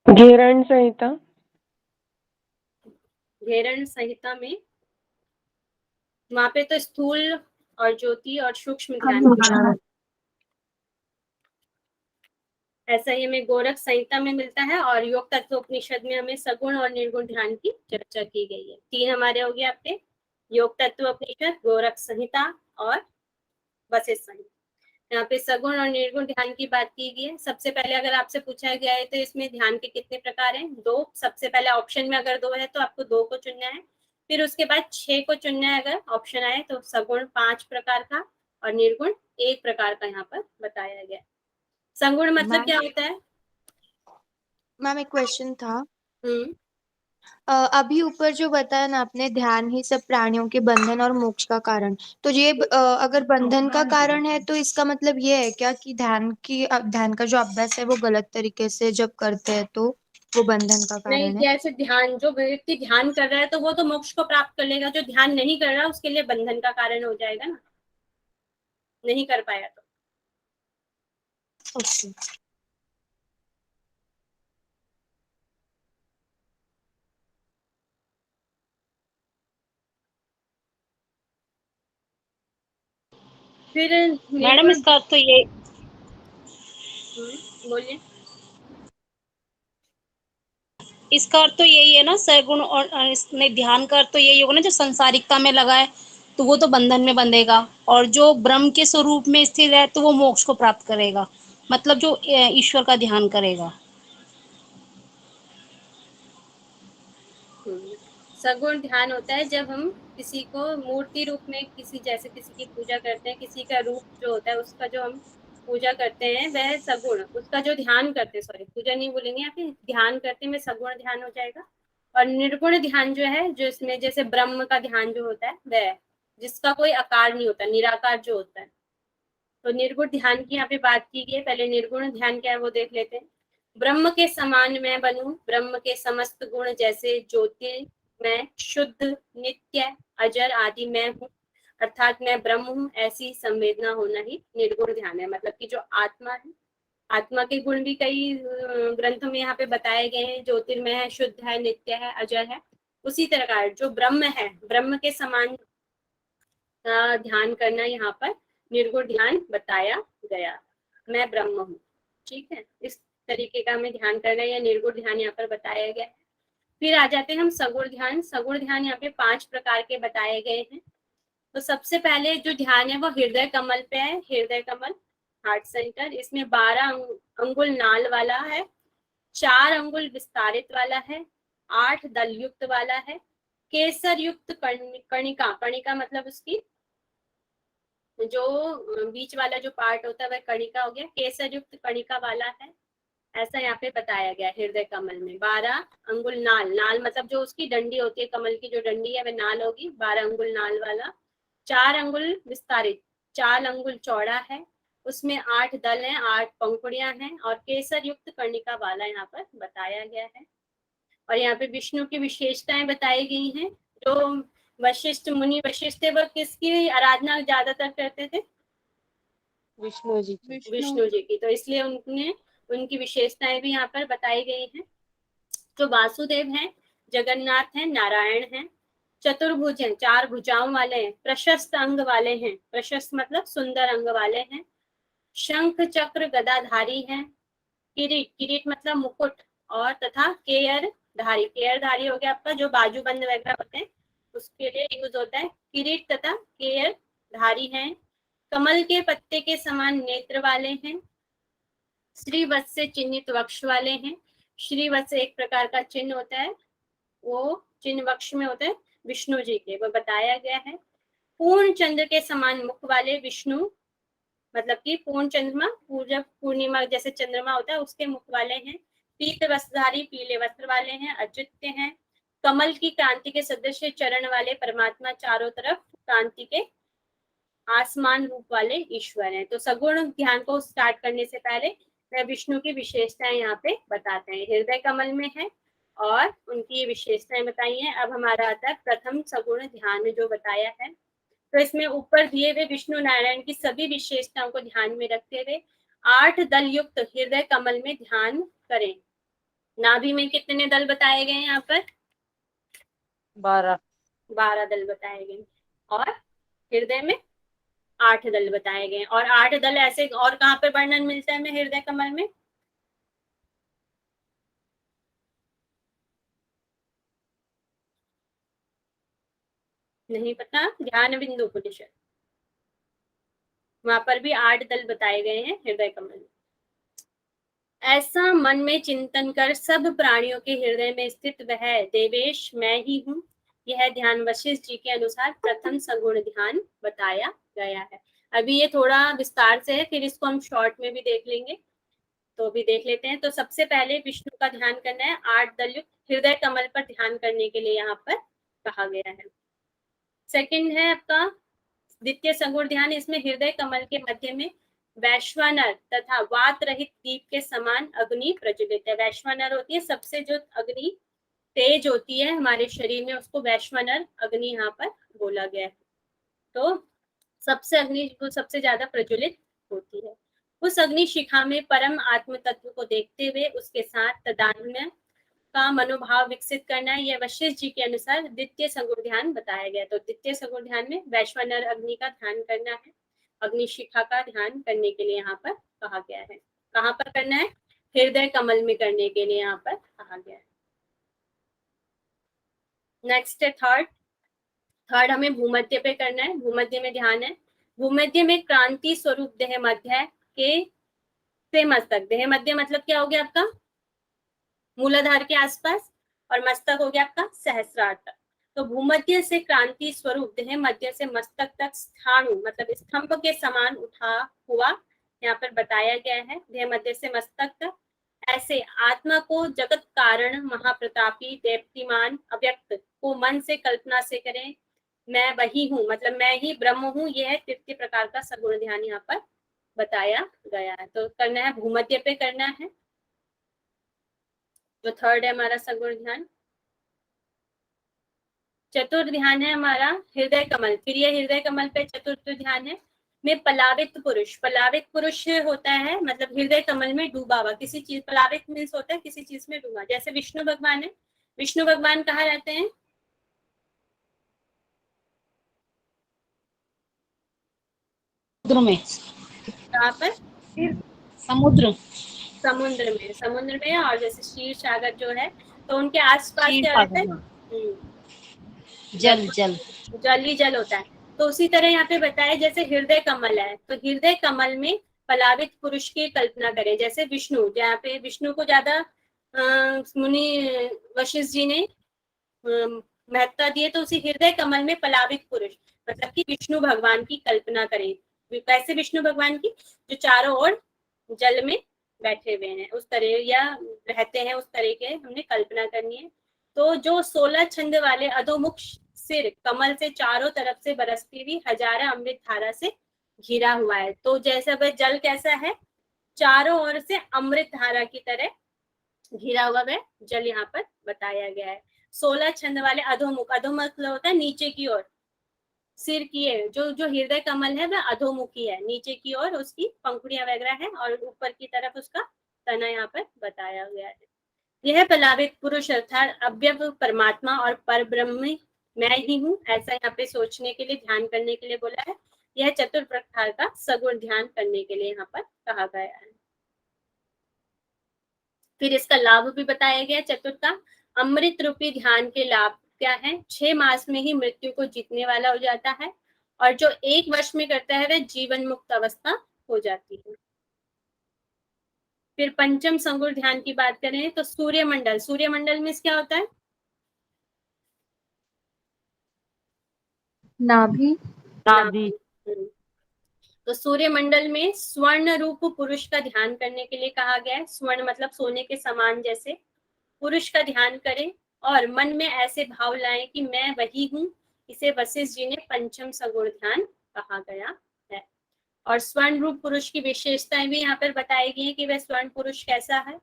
घेरण संहिता। घेरण संहिता में वहां पे तो स्थूल और ज्योति और सूक्ष्म ध्यान, ऐसा ही हमें गोरख संहिता में मिलता है और योग तत्व उपनिषद में हमें सगुण और निर्गुण ध्यान की चर्चा की गई है। 3 हमारे हो गए आपके, योग तत्व उपनिषद, गोरख संहिता और वशिष्ठ संहिता। यहाँ पे सगुण और निर्गुण ध्यान की बात की गई है। सबसे पहले अगर आपसे पूछा गया है तो इसमें ध्यान के कितने प्रकार हैं? 2। सबसे पहले ऑप्शन में अगर 2 है तो आपको 2 को चुनना है, फिर उसके बाद 6 को चुनना है अगर ऑप्शन आए तो। सगुण 5 प्रकार का और निर्गुण 1 प्रकार का यहाँ पर बताया गया। सगुण मतलब क्या होता है? मैम एक क्वेश्चन था। अभी ऊपर जो बताया ना आपने, ध्यान ही सब प्राणियों के बंधन और मोक्ष का कारण, तो ये अगर बंधन का कारण है तो इसका मतलब ये है क्या कि ध्यान का जो अभ्यास है वो गलत तरीके से जब करते हैं तो वो बंधन का कारण नहीं, है? जैसे ध्यान, जो व्यक्ति ध्यान कर रहा है तो वो तो मोक्ष को प्राप्त कर लेगा, जो ध्यान नहीं कर रहा उसके लिए बंधन का कारण हो जाएगा ना, नहीं कर पाया तो। ओके। फिर मैडम इसका अर्थ तो ये, बोलिए। इसका अर्थ तो यही है ना, सगुण और इसमें ध्यान का अर्थ तो यही होगा ना, जो संसारिकता में लगा है तो वो तो बंधन में बंधेगा, और जो ब्रह्म के स्वरूप में स्थिर है तो वो मोक्ष को प्राप्त करेगा, मतलब जो ईश्वर का ध्यान करेगा। सगुण ध्यान होता है जब हम किसी को मूर्ति रूप में, किसी जैसे किसी की पूजा करते हैं, किसी का रूप जो होता है उसका जो हम पूजा करते हैं वह सगुण, उसका जो ध्यान करते हैं, सॉरी पूजा नहीं बोलेंगे यहाँ पे, ध्यान करते में सगुण ध्यान हो जाएगा। और निर्गुण ध्यान जो है, जो इसमें जैसे ब्रह्म का ध्यान जो होता है वह, जिसका कोई आकार नहीं होता, निराकार जो होता है, तो निर्गुण ध्यान की यहाँ पे बात की गई है। पहले निर्गुण ध्यान क्या है वो देख लेते हैं। ब्रह्म के समान मैं बनूं, ब्रह्म के समस्त गुण जैसे ज्योति मैं, शुद्ध, नित्य, अजर आदि मैं हूँ, अर्थात मैं ब्रह्म हूँ, ऐसी संवेदना होना ही निर्गुण ध्यान है। मतलब कि जो आत्मा है, आत्मा के गुण भी कई ग्रंथों में यहाँ पे बताए गए हैं, ज्योतिर्मय है, शुद्ध है, नित्य है, अजर है। उसी तरह का जो ब्रह्म है, ब्रह्म के समान ध्यान करना यहाँ पर निर्गुण ध्यान बताया गया, मैं ब्रह्म हूँ। ठीक है, इस तरीके का हमें ध्यान करना है, या निर्गुण ध्यान यहाँ पर बताया गया है। फिर आ जाते हैं हम सगुण ध्यान। सगुण ध्यान यहाँ पे 5 प्रकार के बताए गए हैं। तो सबसे पहले जो ध्यान है वो हृदय कमल पे है, हृदय कमल, हार्ट सेंटर। इसमें 12 अंगुल नाल वाला है, 4 अंगुल विस्तारित वाला है, 8 दल युक्त वाला है, केसर युक्त कणिका, कणिका मतलब उसकी जो बीच वाला जो पार्ट होता है वह कणिका हो गया, केसर युक्त कणिका वाला है, ऐसा यहाँ पे बताया गया हृदय कमल में। 12 अंगुल नाल, नाल मतलब जो उसकी डंडी होती है, कमल की जो डंडी है वह नाल होगी, 12 अंगुल नाल वाला। 4 अंगुल विस्तारित, 4 अंगुल चौड़ा है, उसमें 8 दल हैं, 8 पंखुड़ियां हैं, और केसर युक्त कर्णिका वाला यहाँ पर बताया गया है। और यहाँ पे विष्णु की विशेषताएं बताई गई हैं। जो वशिष्ठ मुनि वशिष्ठ थे वह किसकी आराधना ज्यादातर करते थे? विष्णु जी की। विष्णु जी की, तो इसलिए उनने उनकी विशेषताएं भी यहाँ पर बताई गई हैं। जो वासुदेव हैं, जगन्नाथ हैं, नारायण हैं, चतुर्भुज हैं, 4 भुजाओं वाले हैं, प्रशस्त अंग वाले हैं, प्रशस्त मतलब सुंदर अंग वाले हैं, शंख चक्र गदाधारी हैं, किरीट, किरीट मतलब मुकुट, और तथा केयर धारी, केयर धारी हो गया आपका जो बाजूबंद वगैरह होते हैं उसके लिए यूज होता है, किरीट तथा केयर धारी हैं, कमल के पत्ते के समान नेत्र वाले हैं, श्रीवत्स से चिन्हित वक्ष वाले हैं। श्रीवत्स एक प्रकार का चिन्ह होता है, वो चिन्ह वक्ष में होता है विष्णु जी के, वो बताया गया है। पूर्ण चंद्र के समान मुख वाले विष्णु, मतलब कि पूर्ण चंद्रमा, पूर्णिमा जैसे चंद्रमा होता है उसके मुख वाले हैं। पीत वस्त्रधारी, पीले वस्त्र वाले हैं, अद्वितीय हैं। कमल की क्रांति के सदृश चरण वाले परमात्मा, चारों तरफ क्रांति के आसमान रूप वाले ईश्वर हैं। तो सगुण ध्यान को स्टार्ट करने से पहले वह विष्णु की विशेषताएं यहाँ पे बताते हैं, हृदय कमल में है और उनकी ये विशेषताएं बताई हैं। अब हमारा आता है प्रथम सगुण ध्यान जो बताया है। तो इसमें ऊपर दिए हुए विष्णु नारायण की सभी विशेषताओं को ध्यान में रखते हुए 8 दल युक्त हृदय कमल में ध्यान करें। नाभि में कितने दल बताए गए हैं यहाँ पर? 12 दल बताए गए, और हृदय में 8 दल बताए गए। और 8 दल ऐसे और कहाँ पे वर्णन मिलता है हमें हृदय कमल में? नहीं पता? ध्यान बिंदु उपनिषद, वहां पर भी 8 दल बताए गए हैं हृदय कमल में। ऐसा मन में चिंतन कर सब प्राणियों के हृदय में स्थित वह देवेश मैं ही हूँ, यह ध्यान वशिष्ठ जी के अनुसार प्रथम सगुण ध्यान बताया गया है। अभी ये थोड़ा विस्तार से है, फिर इसको हम शॉर्ट में भी देख लेंगे, तो भी देख लेते हैं। तो सबसे पहले विष्णु का ध्यान करना है, 8 दल युक्त हृदय कमल पर ध्यान करने के लिए यहाँ पर कहा गया है। सेकंड है आपका द्वितीय सगुण ध्यान, इसमें हृदय कमल के मध्य में वैश्वानर तथा वात रहित दीप के समान अग्नि प्रज्वलित है। वैश्वानर होती है सबसे जो अग्नि तेज होती है हमारे शरीर में, उसको वैश्वानर अग्नि यहाँ पर बोला गया है। तो सबसे अग्नि जो सबसे ज्यादा प्रज्वलित होती है, उस अग्नि शिखा में परम आत्म तत्व को देखते हुए उसके साथ तादात्म्य का मनोभाव विकसित करना है। यह वशिष्ठ जी के अनुसार द्वितीय सगुण ध्यान बताया गया। तो द्वितीय सगुण ध्यान में वैश्वानर अग्नि का ध्यान करना है, अग्नि शिखा का ध्यान करने के लिए यहाँ पर कहा गया है। कहाँ पर करना है? हृदय कमल में करने के लिए यहाँ पर कहा गया है। नेक्स्ट है थर्ड हमें भूमध्य पे करना है, भूमध्य में ध्यान है। भूमध्य में क्रांति स्वरूप देह मध्य के से मस्तक, देह मध्य मतलब क्या हो गया आपका? मूलाधार के आसपास, और मस्तक हो गया आपका सहस्रार तक। तो भूमध्य से क्रांति स्वरूप देह मध्य से मस्तक तक स्थाणु मतलब स्तंभ के समान उठा हुआ यहाँ पर बताया गया है, देह मध्य से मस्तक तक। ऐसे आत्मा को जगत कारण महाप्रतापी देप्तिमान अव्यक्त को मन से कल्पना से करें, मैं वही हूँ मतलब मैं ही ब्रह्म हूँ। यह तृतीय प्रकार का सगुण ध्यान यहाँ पर बताया गया है। तो करना है भूमध्य पे करना है, जो थर्ड है हमारा सगुण ध्यान। चतुर्थ ध्यान है हमारा हृदय कमल, फिर ये हृदय कमल पे चतुर्थ ध्यान है में पलावित पुरुष। पलावित पुरुष होता है मतलब हृदय कमल में डूबा हुआ किसी चीज, पलावित मीन्स होता है किसी चीज में डूबा। जैसे विष्णु भगवान है, विष्णु भगवान कहाँ रहते हैं? समुद्र में। कहाँ पर? समुद्र समुद्र में। और जैसे क्षीर सागर जो है तो उनके आसपास क्या रहता है? जल जल जल ही जल होता है। तो उसी तरह यहाँ पे बताया जैसे हृदय कमल है, तो हृदय कमल में पलावित पुरुष की कल्पना करें। जैसे विष्णु, जहाँ पे विष्णु को ज्यादा मुनि वशिष्ठ जी ने महत्ता दिए, तो उसी हृदय कमल में पलावित पुरुष मतलब कि विष्णु भगवान की कल्पना करें। कैसे विष्णु भगवान की, जो चारों ओर जल में बैठे हुए हैं उस तरह या रहते हैं उस तरह के हमने कल्पना करनी है। तो जो 16 छंद वाले अधोमुख सिर कमल से चारों तरफ से बरसती हुई हजारा अमृत धारा से घिरा हुआ है। तो जैसा वह जल कैसा है, चारों ओर से अमृत धारा की तरह घिरा हुआ वह जल यहाँ पर बताया गया है। 16 छंद वाले अधोमुख, अधोमुख होता है नीचे की ओर, सिर की है, जो जो हृदय कमल है वह अधोमुखी है, नीचे की ओर उसकी पंखुड़ियां वगैरह है और ऊपर की तरफ उसका तना यहाँ पर बताया गया है। यह पलावित पुरुष अर्थात अव्यक्त परमात्मा और पर ब्रह्म मैं ही हूँ, ऐसा यहाँ पे सोचने के लिए, ध्यान करने के लिए बोला है। यह चतुर प्रकार का सगुण ध्यान करने के लिए यहाँ पर कहा गया है। फिर इसका लाभ भी बताया गया चतुर्थ का। अमृत रूपी ध्यान के लाभ क्या है, 6 मास में ही मृत्यु को जीतने वाला हो जाता है और जो 1 वर्ष में करता है वह जीवन मुक्त अवस्था हो जाती है। फिर पंचम संगुण ध्यान की बात करें तो सूर्यमंडल, सूर्यमंडल में क्या होता है, नाभि। नाभि। तो सूर्यमंडल में स्वर्ण रूप पुरुष का ध्यान करने के लिए कहा गया है। स्वर्ण मतलब सोने के समान जैसे पुरुष का ध्यान करें और मन में ऐसे भाव लाएं कि मैं वही हूँ। इसे वशिष्ठ जी ने पंचम सगुण ध्यान कहा गया है। और स्वर्ण रूप पुरुष की विशेषताएं भी यहाँ पर बताई गई है कि वह स्वर्ण पुरुष कैसा है।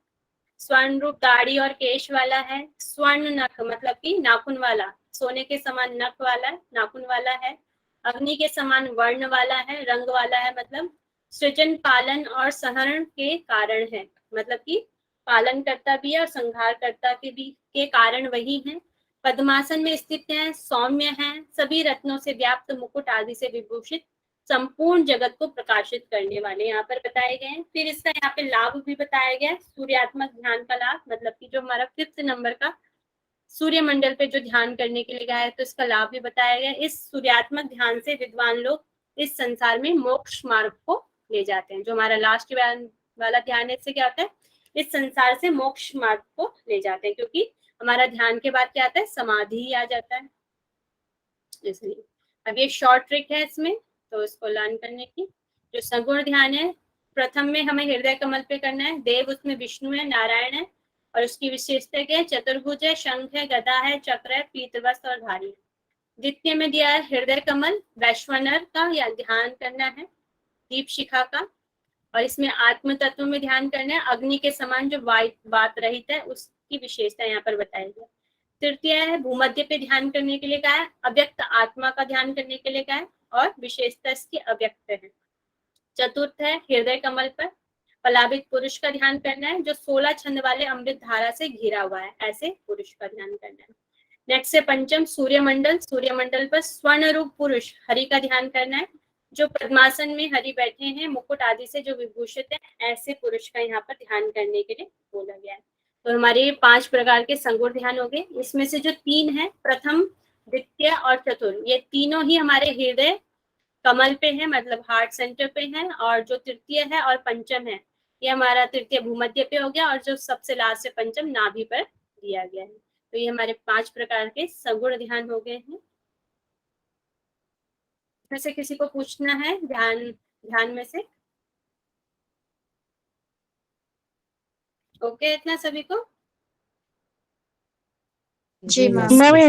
स्वर्ण रूप दाढ़ी और केश वाला है, स्वर्ण नख मतलब कि नाखून वाला, सोने के समान नख वाला, नाखून वाला है, अग्नि के समान वर्ण वाला है, रंग वाला है, मतलब सृजन पालन और सहरण के कारण है, मतलब कि पालन करता भी है और संहार करता के कारण वही है। पद्मासन में स्थित है, सौम्य है, सभी रत्नों से व्याप्त मुकुट आदि से विभूषित, संपूर्ण जगत को प्रकाशित करने वाले यहाँ पर बताए गए हैं। फिर इसका यहाँ पे लाभ भी बताया गया है, सूर्यात्मक ध्यान का लाभ, मतलब कि जो हमारा 5th नंबर का सूर्यमंडल पे जो ध्यान करने के लिए गया है तो इसका लाभ भी बताया गया। इस सूर्यात्मक ध्यान से विद्वान लोग इस संसार में मोक्ष मार्ग को ले जाते हैं। जो हमारा लास्ट वाला ध्यान है, इससे क्या होता है, इस संसार से मोक्ष मार्ग को ले जाते हैं, क्योंकि हमारा ध्यान के बाद क्या आता है, समाधि ही आ जाता है। इसलिए अब ये शॉर्ट ट्रिक है इसमें, तो इसको लर्न करने की। जो सगुण ध्यान है, प्रथम में हमें हृदय कमल पे करना है, देव उसमें विष्णु है, नारायण है और उसकी विशेषता क्या है, चतुर्भुज है, शंख है, गदा है, चक्र है, पीतवस्त्र और धारी है। द्वितीय में दिया है हृदय कमल, वैश्वानर का या ध्यान करना है, दीप शिखा का, और इसमें आत्म तत्व में ध्यान करना है, अग्नि के समान जो वात रहित है उसकी विशेषता यहाँ पर बताई गई। तृतीय है भूमध्य पे ध्यान करने के लिए कहा है, अव्यक्त आत्मा का ध्यान करने के लिए कहा है और विशेषता इसकी अव्यक्त है। चतुर्थ है हृदय कमल पर पलावित पुरुष का ध्यान करना है, जो 16 छंद वाले अमृत धारा से घिरा हुआ है, ऐसे पुरुष का ध्यान करना है। नेक्स्ट है पंचम सूर्यमंडल, सूर्यमंडल पर स्वर्ण रूप पुरुष हरि का ध्यान करना है, जो पद्मासन में हरि बैठे हैं, मुकुट आदि से जो विभूषित है, ऐसे पुरुष का यहाँ पर ध्यान करने के लिए बोला गया है। तो हमारे 5 प्रकार के संगुण ध्यान हो गए। इसमें से जो 3 है, प्रथम, द्वितीय और चतुर्थ, ये तीनों ही हमारे हृदय कमल पे है, मतलब हार्ट सेंटर पे है, और जो तृतीय है और पंचम है ये हमारा तृतीय भूमध्य पे हो गया, और जो सबसे लास्ट है पंचम नाभि पर दिया गया है। तो ये हमारे 5 प्रकार के सगुण ध्यान हो गए हैं। वैसे किसी को पूछना है ध्यान में से? ओके इतना सभी को? जी मैम। मैम ये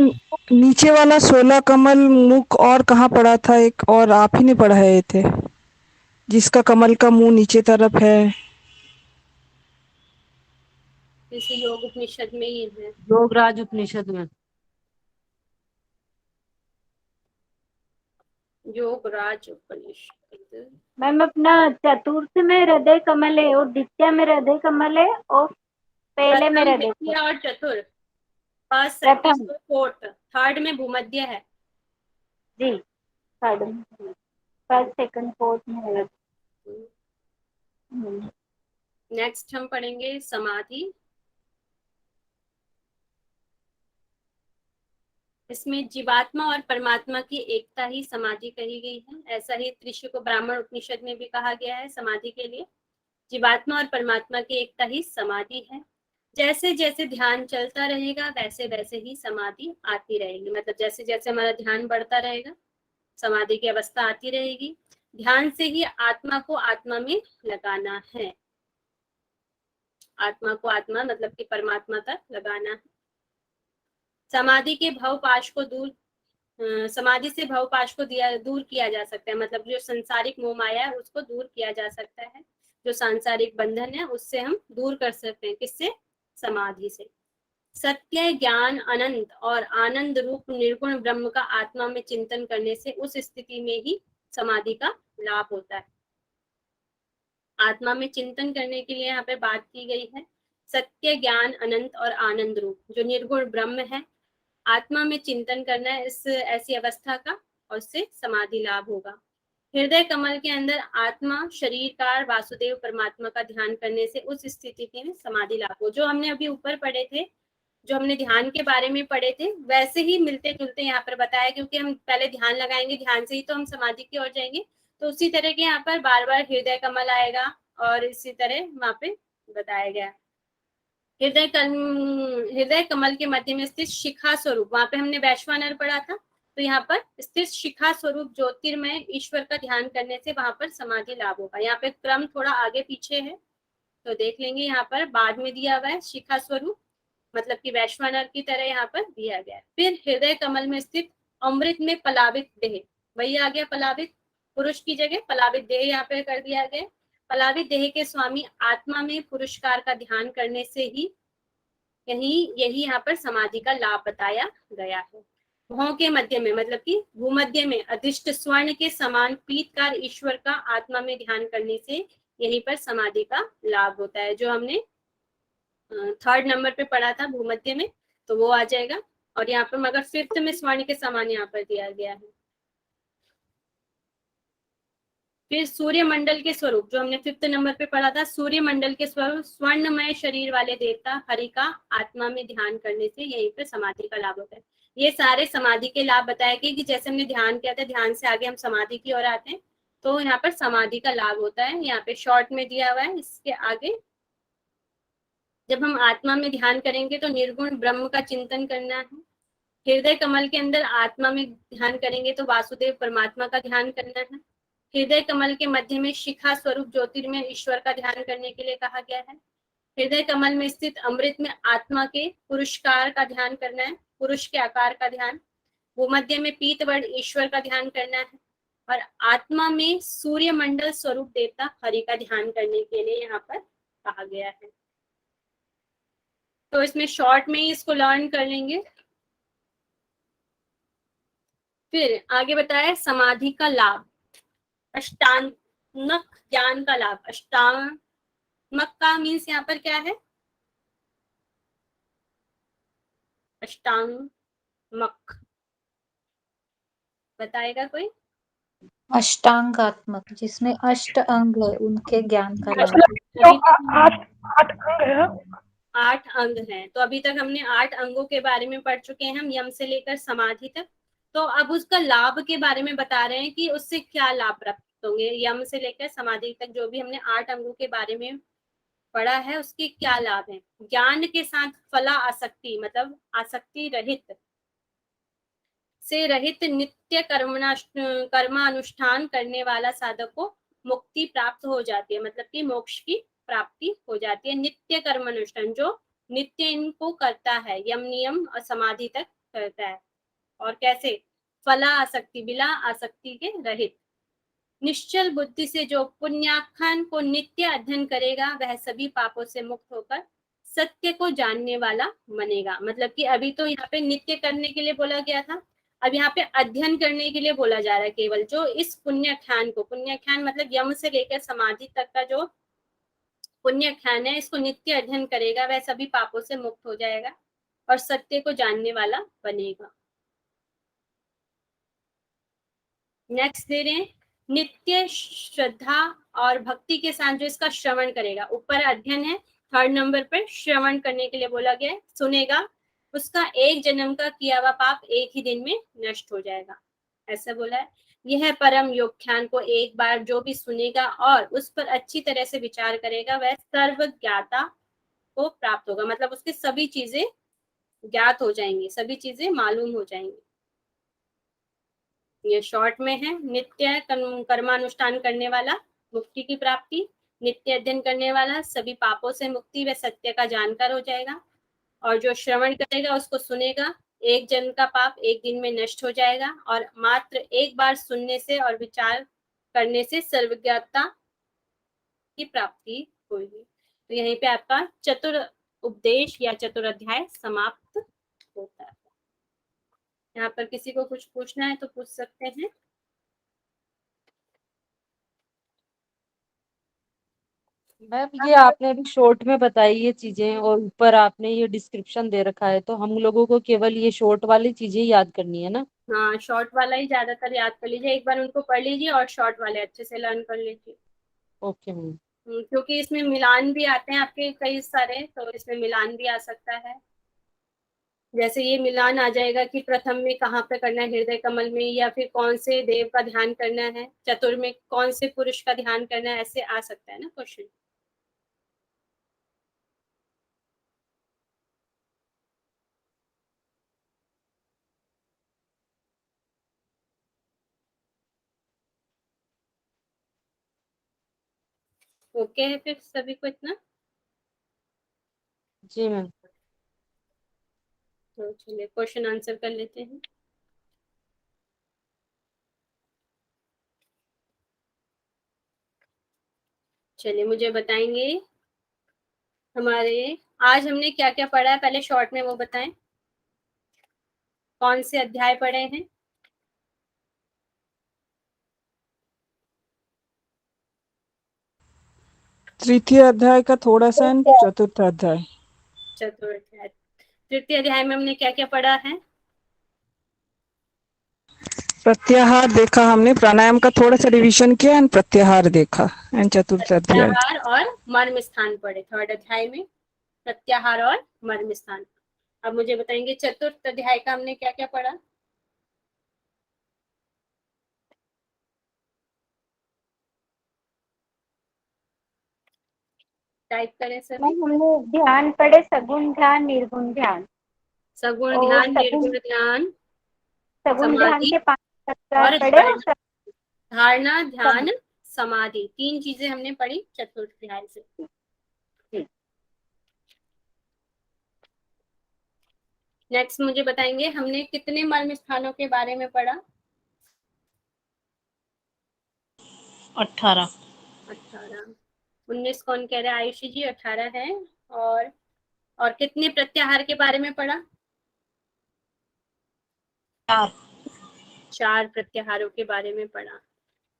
नीचे वाला 16 कमल मुख और कहाँ पड़ा था, एक और आप ही ने पढ़ाए थे जिसका कमल का मुंह नीचे तरफ है? किसी योग उपनिषद में ही है, योगराज उपनिषद में। योगराज उपनिषद। मैम अपना चतुर्थ में हृदय कमल है और द्वितीय में हृदय कमल है और पहले में हृदय द्वितीय और चतुर्थ, फर्स्ट, प्रथम। सेकंड, फोर्थ, थर्ड में भूमध्य है। जी, थर्ड में फर्स्ट, सेकंड, फोर्थ में हृदय। नेक्स्ट हम पढ़ेंगे समाधि। इसमें जीवात्मा और परमात्मा की एकता ही समाधि कही गई है। ऐसा ही त्रिशु को ब्राह्मण उपनिषद में भी कहा गया है समाधि के लिए। जीवात्मा और परमात्मा की एकता ही समाधि है। जैसे जैसे ध्यान चलता रहेगा वैसे वैसे ही समाधि आती रहेगी, मतलब जैसे जैसे हमारा ध्यान बढ़ता रहेगा समाधि की अवस्था आती रहेगी। ध्यान से ही आत्मा को आत्मा में लगाना है। आत्मा को आत्मा मतलब कि परमात्मा तक लगाना है। समाधि के भवपाश को समाधि से भवपाश को दूर किया जा सकता है, मतलब जो सांसारिक मोह माया है उसको दूर किया जा सकता है। जो सांसारिक बंधन है उससे हम दूर कर सकते हैं। किससे? समाधि से। सत्य, ज्ञान, अनंत और आनंद रूप निर्गुण ब्रह्म का आत्मा में चिंतन करने से उस स्थिति में ही समाधि का लाभ होता है। आत्मा में चिंतन करने के लिए यहाँ पे बात की गई है सत्य, ज्ञान, अनंत और आनंद रूप जो निर्गुण ब्रह्म है। आत्मा में चिंतन करना है इस ऐसी अवस्था का, और उससे समाधि लाभ होगा। हृदय कमल के अंदर आत्मा, शरीरकार, वासुदेव परमात्मा का ध्यान करने से उस स्थिति में समाधि लाभ हो। जो हमने अभी ऊपर पढ़े थे, जो हमने ध्यान के बारे में पढ़े थे, वैसे ही मिलते जुलते यहाँ पर बताया, क्योंकि हम पहले ध्यान लगाएंगे, ध्यान से ही तो हम समाधि की ओर जाएंगे। तो उसी तरह के यहाँ पर बार बार हृदय कमल आएगा और इसी तरह वहां पे बताया गया। हृदय कमल के मध्य में स्थित शिखा स्वरूप, वहां पे हमने वैश्वानर पढ़ा था, तो यहाँ पर स्थित शिखा स्वरूप ज्योतिर्मय ईश्वर का ध्यान करने से वहां पर समाधि लाभ होगा। यहाँ पे क्रम थोड़ा आगे पीछे है तो देख लेंगे। यहाँ पर बाद में दिया हुआ है शिखा स्वरूप, मतलब कि वैश्वानर की तरह यहाँ पर दिया गया है। फिर हृदय कमल में स्थित अमृत में पलावित देह, वही आ गया पलावित, पुरुष की जगह पलावित देह यहाँ पे कर दिया गया। पलावित देह के स्वामी आत्मा में पुरस्कार का ध्यान करने से ही यही यहाँ पर समाधि का लाभ बताया गया है। भौं के मध्य में, मतलब कि भूमध्य में अधिष्ठ स्वर्ण के समान पीतकार ईश्वर का आत्मा में ध्यान करने से यहीं पर समाधि का लाभ होता है। जो हमने 3rd नंबर पे पढ़ा था भूमध्य में, तो वो आ जाएगा। और यहाँ पर मगर 5th में स्वर्ण के समान यहाँ पर दिया गया है। फिर सूर्य मंडल के स्वरूप, जो हमने 5th नंबर पे पढ़ा था, सूर्य मंडल के स्वरूप स्वर्णमय शरीर वाले देवता हरि का आत्मा में ध्यान करने से यहीं पर समाधि का लाभ होता है। ये सारे समाधि के लाभ बताए गए कि जैसे हमने ध्यान किया था, ध्यान से आगे हम समाधि की ओर आते हैं, तो यहाँ पर समाधि का लाभ होता है। यहाँ पे शॉर्ट में दिया हुआ है, इसके आगे जब हम आत्मा में ध्यान करेंगे तो निर्गुण ब्रह्म का चिंतन करना है। हृदय कमल के अंदर आत्मा में ध्यान करेंगे तो वासुदेव परमात्मा का ध्यान करना है। हृदय कमल के मध्य में शिखा स्वरूप ज्योतिर्मय ईश्वर का ध्यान करने के लिए कहा गया है। हृदय कमल में स्थित अमृत में आत्मा के पुरुषकार का ध्यान करना है, पुरुष के आकार का ध्यान। भूमध्य में पीतवर्ण ईश्वर का ध्यान करना है, और आत्मा में सूर्य मंडल स्वरूप देवता हरि का ध्यान करने के लिए यहाँ पर कहा गया है। तो इसमें शॉर्ट में ही इसको लर्न कर लेंगे। फिर आगे बताया समाधि का लाभ, अष्टांगक ज्ञान का लाभ। अष्टांगक का मीन्स यहाँ पर क्या है? अष्टांगक बताएगा कोई? अष्टांगात्मक, जिसमें अष्ट अंग है, उनके ज्ञान का लाभ। अभी तक 8 अंग है। 8 अंग हैं, तो अभी तक हमने 8 अंगों के बारे में पढ़ चुके हैं हम, यम से लेकर समाधि तक। तो अब उसका लाभ के बारे में बता रहे हैं कि उससे क्या लाभ प्राप्त होंगे। यम से लेकर समाधि तक जो भी हमने 8 अंगों के बारे में पढ़ा है, उसके क्या लाभ है। ज्ञान के साथ फला आसक्ति, मतलब आसक्ति रहित से रहित नित्य कर्मानुष्ठान करने वाला साधक को मुक्ति प्राप्त हो जाती है, मतलब कि मोक्ष की प्राप्ति हो जाती है। नित्य कर्मानुष्ठान जो नित्य इनको करता है, यम नियम और समाधि तक करता है। और कैसे? फला आसक्ति, बिना आसक्ति के रहित। निश्चल बुद्धि से जो पुण्याख्यान को नित्य अध्ययन करेगा, वह सभी पापों से मुक्त होकर सत्य को जानने वाला बनेगा। मतलब कि अभी तो यहाँ पे नित्य करने के लिए बोला गया था, अब यहाँ पे अध्ययन करने के लिए बोला जा रहा है। केवल जो इस पुण्याख्यान को, पुण्याख्यान मतलब यम से लेकर समाधि तक का जो पुण्याख्यान है, इसको नित्य अध्ययन करेगा, वह सभी पापों से मुक्त हो जाएगा और सत्य को जानने वाला बनेगा। नेक्स्ट दे रहे हैं, नित्य श्रद्धा और भक्ति के साथ जो इसका श्रवण करेगा। ऊपर अध्ययन है, 3rd नंबर पर श्रवण करने के लिए बोला गया है। सुनेगा, उसका एक जन्म का किया हुआ पाप एक ही दिन में नष्ट हो जाएगा, ऐसा बोला है। यह परम योगख्यान को एक बार जो भी सुनेगा और उस पर अच्छी तरह से विचार करेगा, वह सर्व ज्ञाता को प्राप्त होगा। मतलब उसके सभी चीजें ज्ञात हो जाएंगी, सभी चीजें मालूम हो जाएंगी। ये शॉर्ट में है। नित्य कर्मानुष्ठान करने वाला मुक्ति की प्राप्ति, नित्य अध्ययन करने वाला सभी पापों से मुक्ति व सत्य का जानकार हो जाएगा, और जो श्रवण करेगा उसको सुनेगा, एक जन्म का पाप एक दिन में नष्ट हो जाएगा, और मात्र एक बार सुनने से और विचार करने से सर्वज्ञता की प्राप्ति होगी। तो यहीं पे आपका चतुर उपदेश या चतुर अध्याय समाप्त होता है। यहाँ पर किसी को कुछ पूछना है तो पूछ सकते हैं। मैम ये आपने अभी शॉर्ट में बताई ये चीजें और ऊपर आपने ये डिस्क्रिप्शन दे रखा है, तो हम लोगों को केवल ये शॉर्ट वाली चीजें याद करनी है ना? हाँ, शॉर्ट वाला ही ज्यादातर याद कर लीजिए, एक बार उनको पढ़ लीजिए और शॉर्ट वाले अच्छे से लर्न कर लीजिए। Okay ma'am. क्योंकि इसमें मिलान भी आते हैं आपके कई सारे, तो इसमें मिलान भी आ सकता है। जैसे ये मिलान आ जाएगा कि प्रथम में कहाँ पे करना है, हृदय कमल में, या फिर कौन से देव का ध्यान करना है, चतुर में कौन से पुरुष का ध्यान करना है, ऐसे आ सकता है ना क्वेश्चन। ओके है फिर सभी को इतना? जी मैम। तो चलिए क्वेश्चन आंसर कर लेते हैं। चलिए मुझे बताएंगे हमारे आज हमने क्या क्या पढ़ा है, पहले शॉर्ट में वो बताएं। कौन से अध्याय पढ़े हैं? तृतीय अध्याय का थोड़ा सा and चतुर्थ अध्याय। चतुर्थ अध्याय। तृतीय अध्याय में हमने क्या क्या पढ़ा है? प्रत्याहार देखा हमने, प्राणायाम का थोड़ा सा रिवीजन किया एंड प्रत्याहार देखा एंड चतुर्थ अध्याय। प्रत्याहार और मर्म स्थान पढ़े थर्ड अध्याय में, प्रत्याहार और मर्म स्थान। अब मुझे बताएंगे चतुर्थ अध्याय का हमने क्या क्या पढ़ा? टाइप करें सर। हमने ध्यान पढ़े, सगुण ध्यान, निर्गुण ध्यान। सगुण और ध्यान, निर्गुण ध्यान, सगुण ध्यान समाधि के 5 प्रकार और पढ़े, और धारणा, ध्यान, समाधि, 3 चीजें हमने पढ़ी चतुर्थ अध्याय से। नेक्स्ट मुझे बताएंगे हमने कितने मर्म स्थानों के बारे में पढ़ा? 18। 18। 19 कौन कह रहा है? आयुषी जी 18 है। और कितने प्रत्याहार के बारे में पढ़ा? 4। 4 प्रत्याहारों के बारे में पढ़ा।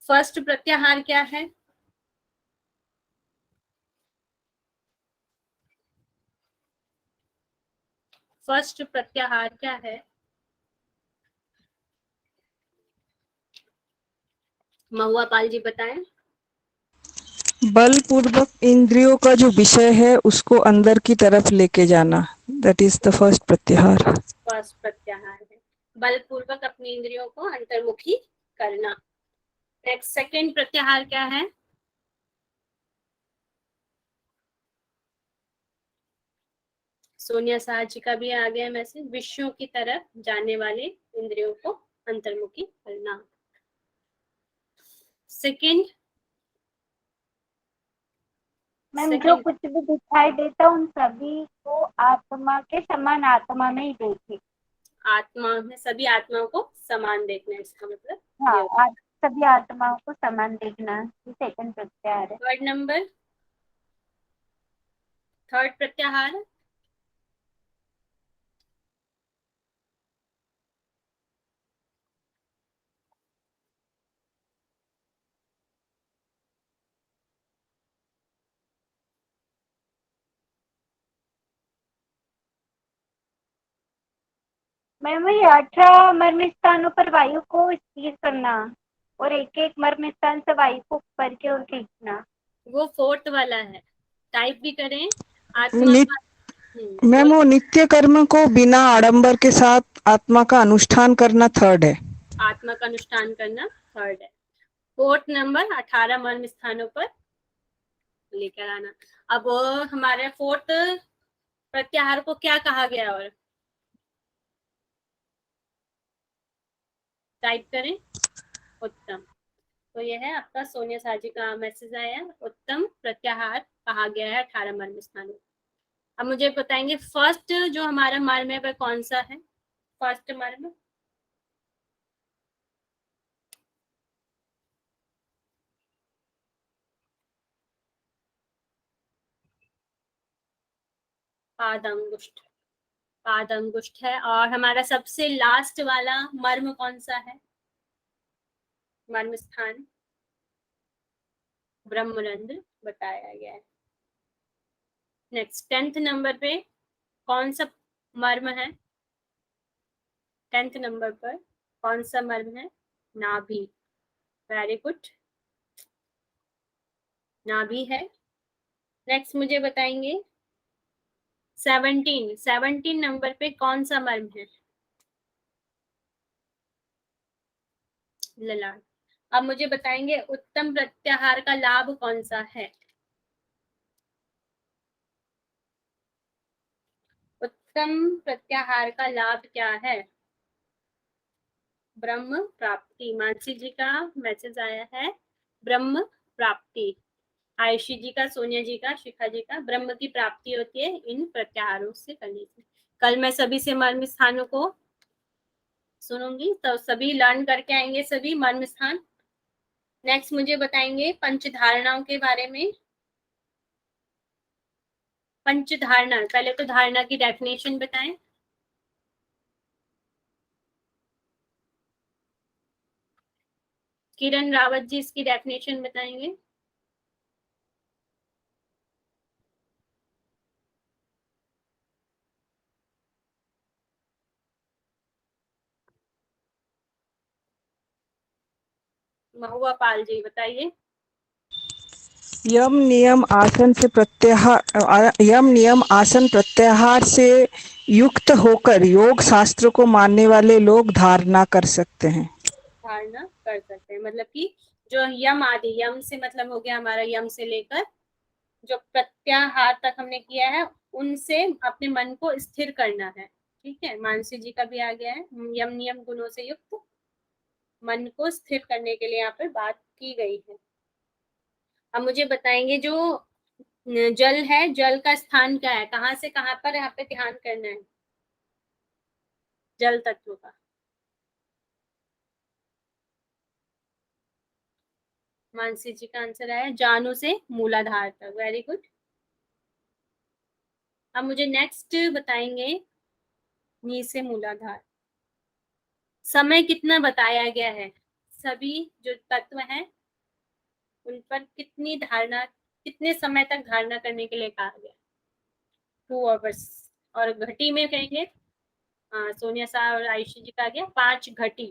फर्स्ट प्रत्याहार क्या है? फर्स्ट प्रत्याहार क्या है? महुआ पाल जी बताएं। बलपूर्वक इंद्रियों का जो विषय है उसको अंदर की तरफ लेके जाना, दैट इज द फर्स्ट प्रत्याहार। फर्स्ट प्रत्याहार है बलपूर्वक अपनी इंद्रियों को अंतर्मुखी करना। नेक्स्ट सेकंड प्रत्याहार क्या है? सोनिया शाह जी का भी आ गया मैसेज, विषयों की तरफ जाने वाले इंद्रियों को अंतर्मुखी करना। सेकंड मैम जो कुछ भी दिखाई देता उन सभी को आत्मा के समान आत्मा में ही देखे। आत्मा में सभी आत्माओं को समान देखना, इसका मतलब हाँ, सभी आत्माओं को समान देखना, सेकंड प्रत्याहार है। वर्ड नंबर थर्ड प्रत्याहार मैम ये 18 मर्म स्थानों पर वायु को स्थिर करना और एक एक मर्म स्थान से वायु को ऊपर की ओर खींचना। वो फोर्थ वाला है, टाइप भी करें। आत्मा मैम वो नित्य कर्म को बिना आडंबर के साथ आत्मा का अनुष्ठान करना थर्ड है। आत्मा का अनुष्ठान करना थर्ड है। फोर्थ नंबर 18 मर्म स्थानों पर लेकर आना। अब हमारे फोर्थ प्रत्याहार को क्या कहा गया? और टाइप करें। उत्तम। तो यह है आपका सोनिया शाह जी का मैसेज आया, उत्तम प्रत्याहार कहा गया है 18 मर्म स्थानों। अब मुझे बताएंगे फर्स्ट जो हमारा मर्म है वह कौन सा है? फर्स्ट मर्म पादांगुष्ठ, पादांगुष्ठ है। और हमारा सबसे लास्ट वाला मर्म कौन सा है? मर्म स्थान ब्रह्मरंध्र बताया गया है। नेक्स्ट 10th नंबर पे कौन सा मर्म है? 10th नंबर पर कौन सा मर्म है? नाभि। वेरी गुड, नाभि है। नेक्स्ट मुझे बताएंगे 17 नंबर पे कौन सा मर्म है? ललाट। अब मुझे बताएंगे उत्तम प्रत्याहार का लाभ कौन सा है? उत्तम प्रत्याहार का लाभ क्या है? ब्रह्म प्राप्ति। मानसी जी का मैसेज आया है, ब्रह्म प्राप्ति। आयुषी जी का, सोनिया जी का, शिखा जी का, ब्रह्म की प्राप्ति होती है इन प्रत्याहारों से करने से। कल मैं सभी से मर्म स्थानों को सुनूंगी, तो सभी लर्न करके आएंगे सभी मर्म स्थान। नेक्स्ट मुझे बताएंगे पंच धारणाओं के बारे में। पंच धारणा, पहले तो धारणा की डेफिनेशन बताएं। किरण रावत जी इसकी डेफिनेशन बताएंगे। महुआ पाल जी बताइए। यम नियम आसन प्रत्याहार से युक्त होकर योग शास्त्र को मानने वाले लोग धारणा कर सकते हैं। धारणा कर सकते हैं, मतलब कि जो यम आदि, यम से मतलब हो गया हमारा यम से लेकर जो प्रत्याहार तक हमने किया है उनसे अपने मन को स्थिर करना है। ठीक है, मानसी जी का भी आ गया है, यम नियम गुणों से युक्त मन को स्थिर करने के लिए यहाँ पे बात की गई है। अब मुझे बताएंगे जो जल है, जल का स्थान क्या है, कहाँ से कहाँ पर यहाँ पे ध्यान करना है जल तत्व का? मानसी जी का आंसर आया जानु से मूलाधार तक। Very good. अब मुझे नेक्स्ट बताएंगे नी से मूलाधार। समय कितना बताया गया है? सभी जो तत्व हैं उन पर कितनी धारणा, कितने समय तक धारणा करने के लिए कहा गया? 2 आवर्स। और घटी में कहेंगे, सोनिया शाह और आयुषी जी का आ गया 5 घटी।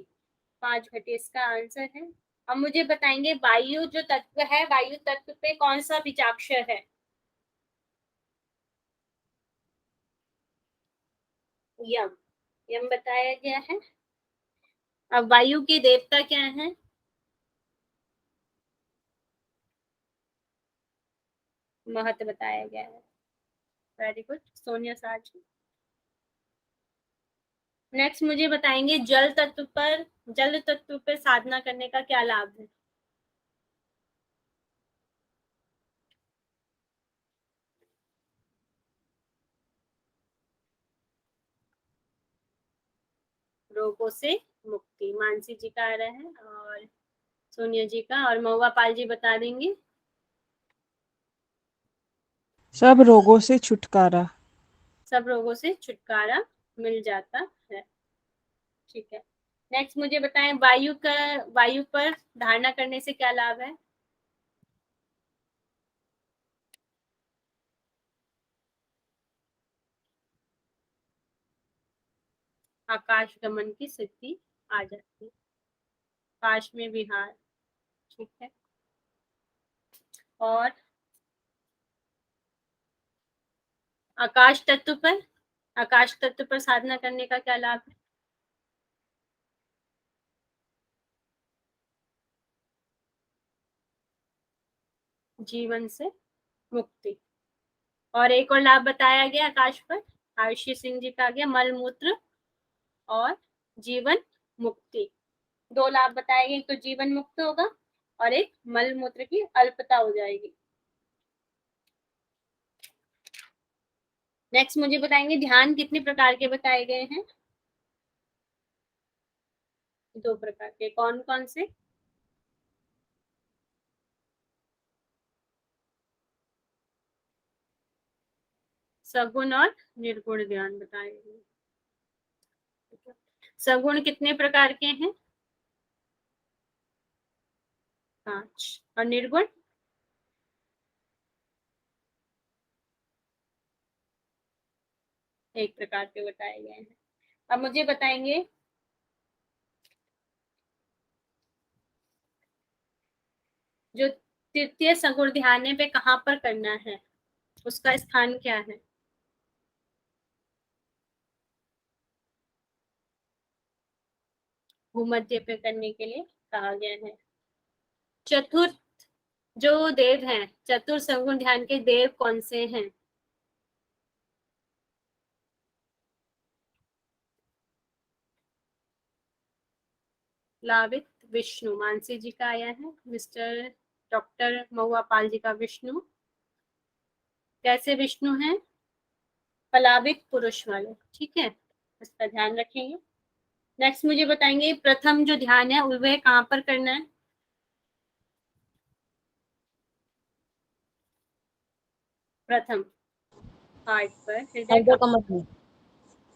5 घटी इसका आंसर है। अब मुझे बताएंगे वायु जो तत्व है, वायु तत्व पे कौन सा बीजाक्षर है? यम। यम बताया गया है। अब वायु के देवता क्या है? महत बताया गया है। Very good, Sonia Shah ji. Next मुझे बताएंगे जल तत्व पर साधना करने का क्या लाभ है? रोगों से मुक्ति। मानसी जी का आ रहा है और सोनिया जी का, और महुआ पाल जी बता देंगे। सब रोगों से छुटकारा। सब रोगों से छुटकारा मिल जाता है। ठीक है। नेक्स्ट मुझे बताएं वायु पर धारणा करने से क्या लाभ है? आकाश गमन की सिद्धि आ जाती है, आकाश में विहार। ठीक है। और आकाश तत्व पर साधना करने का क्या लाभ है? जीवन से मुक्ति। और एक और लाभ बताया गया आकाश पर, आयुषी सिंह जी का आ गया मल मूत्र और जीवन मुक्ति। दो लाभ बताए गए, एक तो जीवन मुक्त होगा और एक मल मूत्र की अल्पता हो जाएगी। नेक्स्ट मुझे बताएंगे ध्यान कितने प्रकार के बताए गए हैं? 2 प्रकार के, कौन कौन से? सगुण और निर्गुण ध्यान बताए गए। सगुण कितने प्रकार के हैं? 5। और निर्गुण? 1 प्रकार के बताए गए हैं। अब मुझे बताएंगे जो तृतीय सगुण ध्यान है वे कहाँ पर करना है, उसका स्थान क्या है? भूमध्य पे करने के लिए कहा गया है। चतुर्थ जो देव हैं, चतुर्थ सगुण ध्यान के देव कौन से हैं? लावित विष्णु, मानसी जी का आया है, मिस्टर डॉक्टर महुआ पाल जी का विष्णु। कैसे विष्णु हैं? पलावित पुरुष वाले, ठीक है, इसका ध्यान रखेंगे। नेक्स्ट मुझे बताएंगे प्रथम जो ध्यान है वह कहाँ पर करना है? प्रथम हार्ट पर, हृदय हृदय का। कमल में।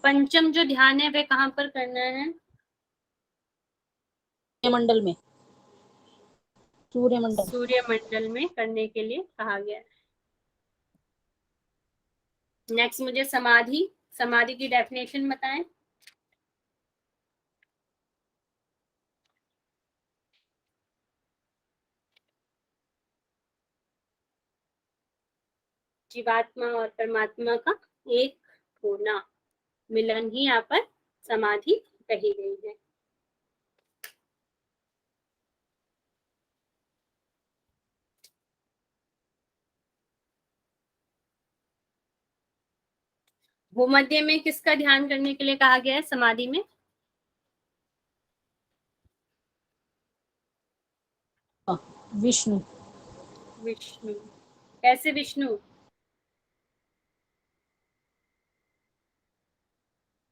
पंचम जो ध्यान है वह कहाँ पर करना है? मंडल में, सूर्य मंडल। सूर्य मंडल में करने के लिए कहा गया है। नेक्स्ट मुझे समाधि, समाधि की डेफिनेशन बताएं। जीवात्मा और परमात्मा का एक होना, मिलन ही यहाँ पर समाधि कही गई है। भूमध्य में किसका ध्यान करने के लिए कहा गया है समाधि में? विष्णु। विष्णु। कैसे विष्णु?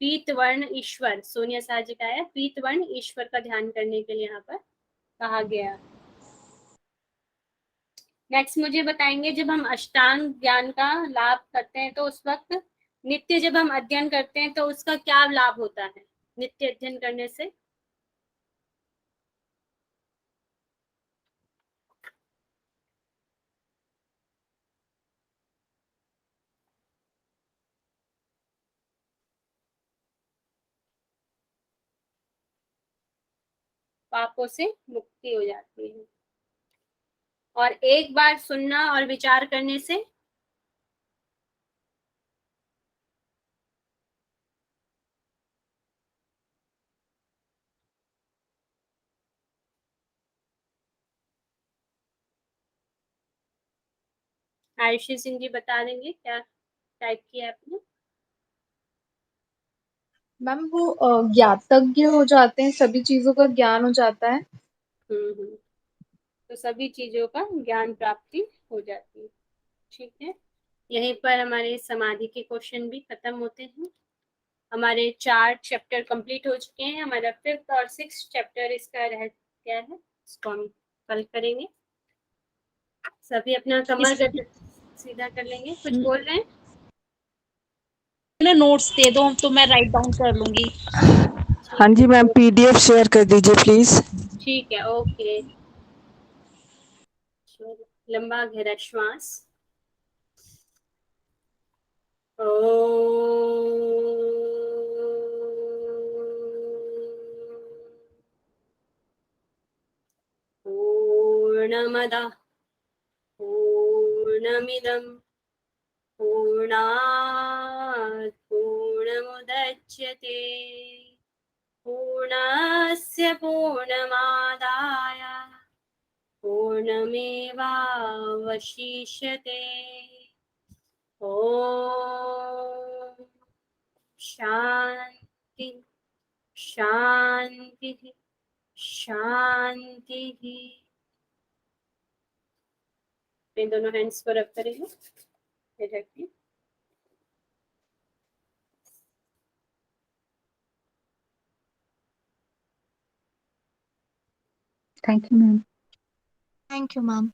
पीतवर्ण ईश्वर, सोनिया शाह जी का है, पीतवर्ण ईश्वर का ध्यान करने के लिए यहाँ पर कहा गया। नेक्स्ट मुझे बताएंगे जब हम अष्टांग ज्ञान का लाभ करते हैं तो उस वक्त नित्य जब हम अध्ययन करते हैं तो उसका क्या लाभ होता है नित्य अध्ययन करने से? पापों से मुक्ति हो जाती है। और एक बार सुनना और विचार करने से? आयुषी सिंह जी बता देंगे क्या टाइप किया आपने? मैम वो ज्ञातज्ञ हो जाते हैं, सभी चीजों का ज्ञान हो जाता है। तो सभी चीजों का ज्ञान प्राप्ति हो जाती है, ठीक है। यहीं पर हमारे समाधि के क्वेश्चन भी खत्म होते हैं। हमारे 4 चैप्टर कंप्लीट हो चुके हैं। हमारा 5th और 6th चैप्टर इसका रह गया है, इसको हम कल करेंगे। सभी अपना कमर गर्दन सीधा कर लेंगे। कुछ बोल रहे हैं? नोट्स दे दो तो मैं राइट डाउन कर लूंगी। हाँ जी मैम, पीडीएफ शेयर कर दीजिए प्लीज। ठीक है, ओके। लंबा गहरा श्वास। पूर्णमदः पूर्णमिदं पूर्णात् पूर्णमुदच्यते पूर्णस्य पूर्णमादाय पूर्णमेवावशिष्यते। ॐ शान्ति शान्ति शांति ही। इन दोनों हैंड्स को रब करेंगे, फिर रखिए। Thank you ma'am.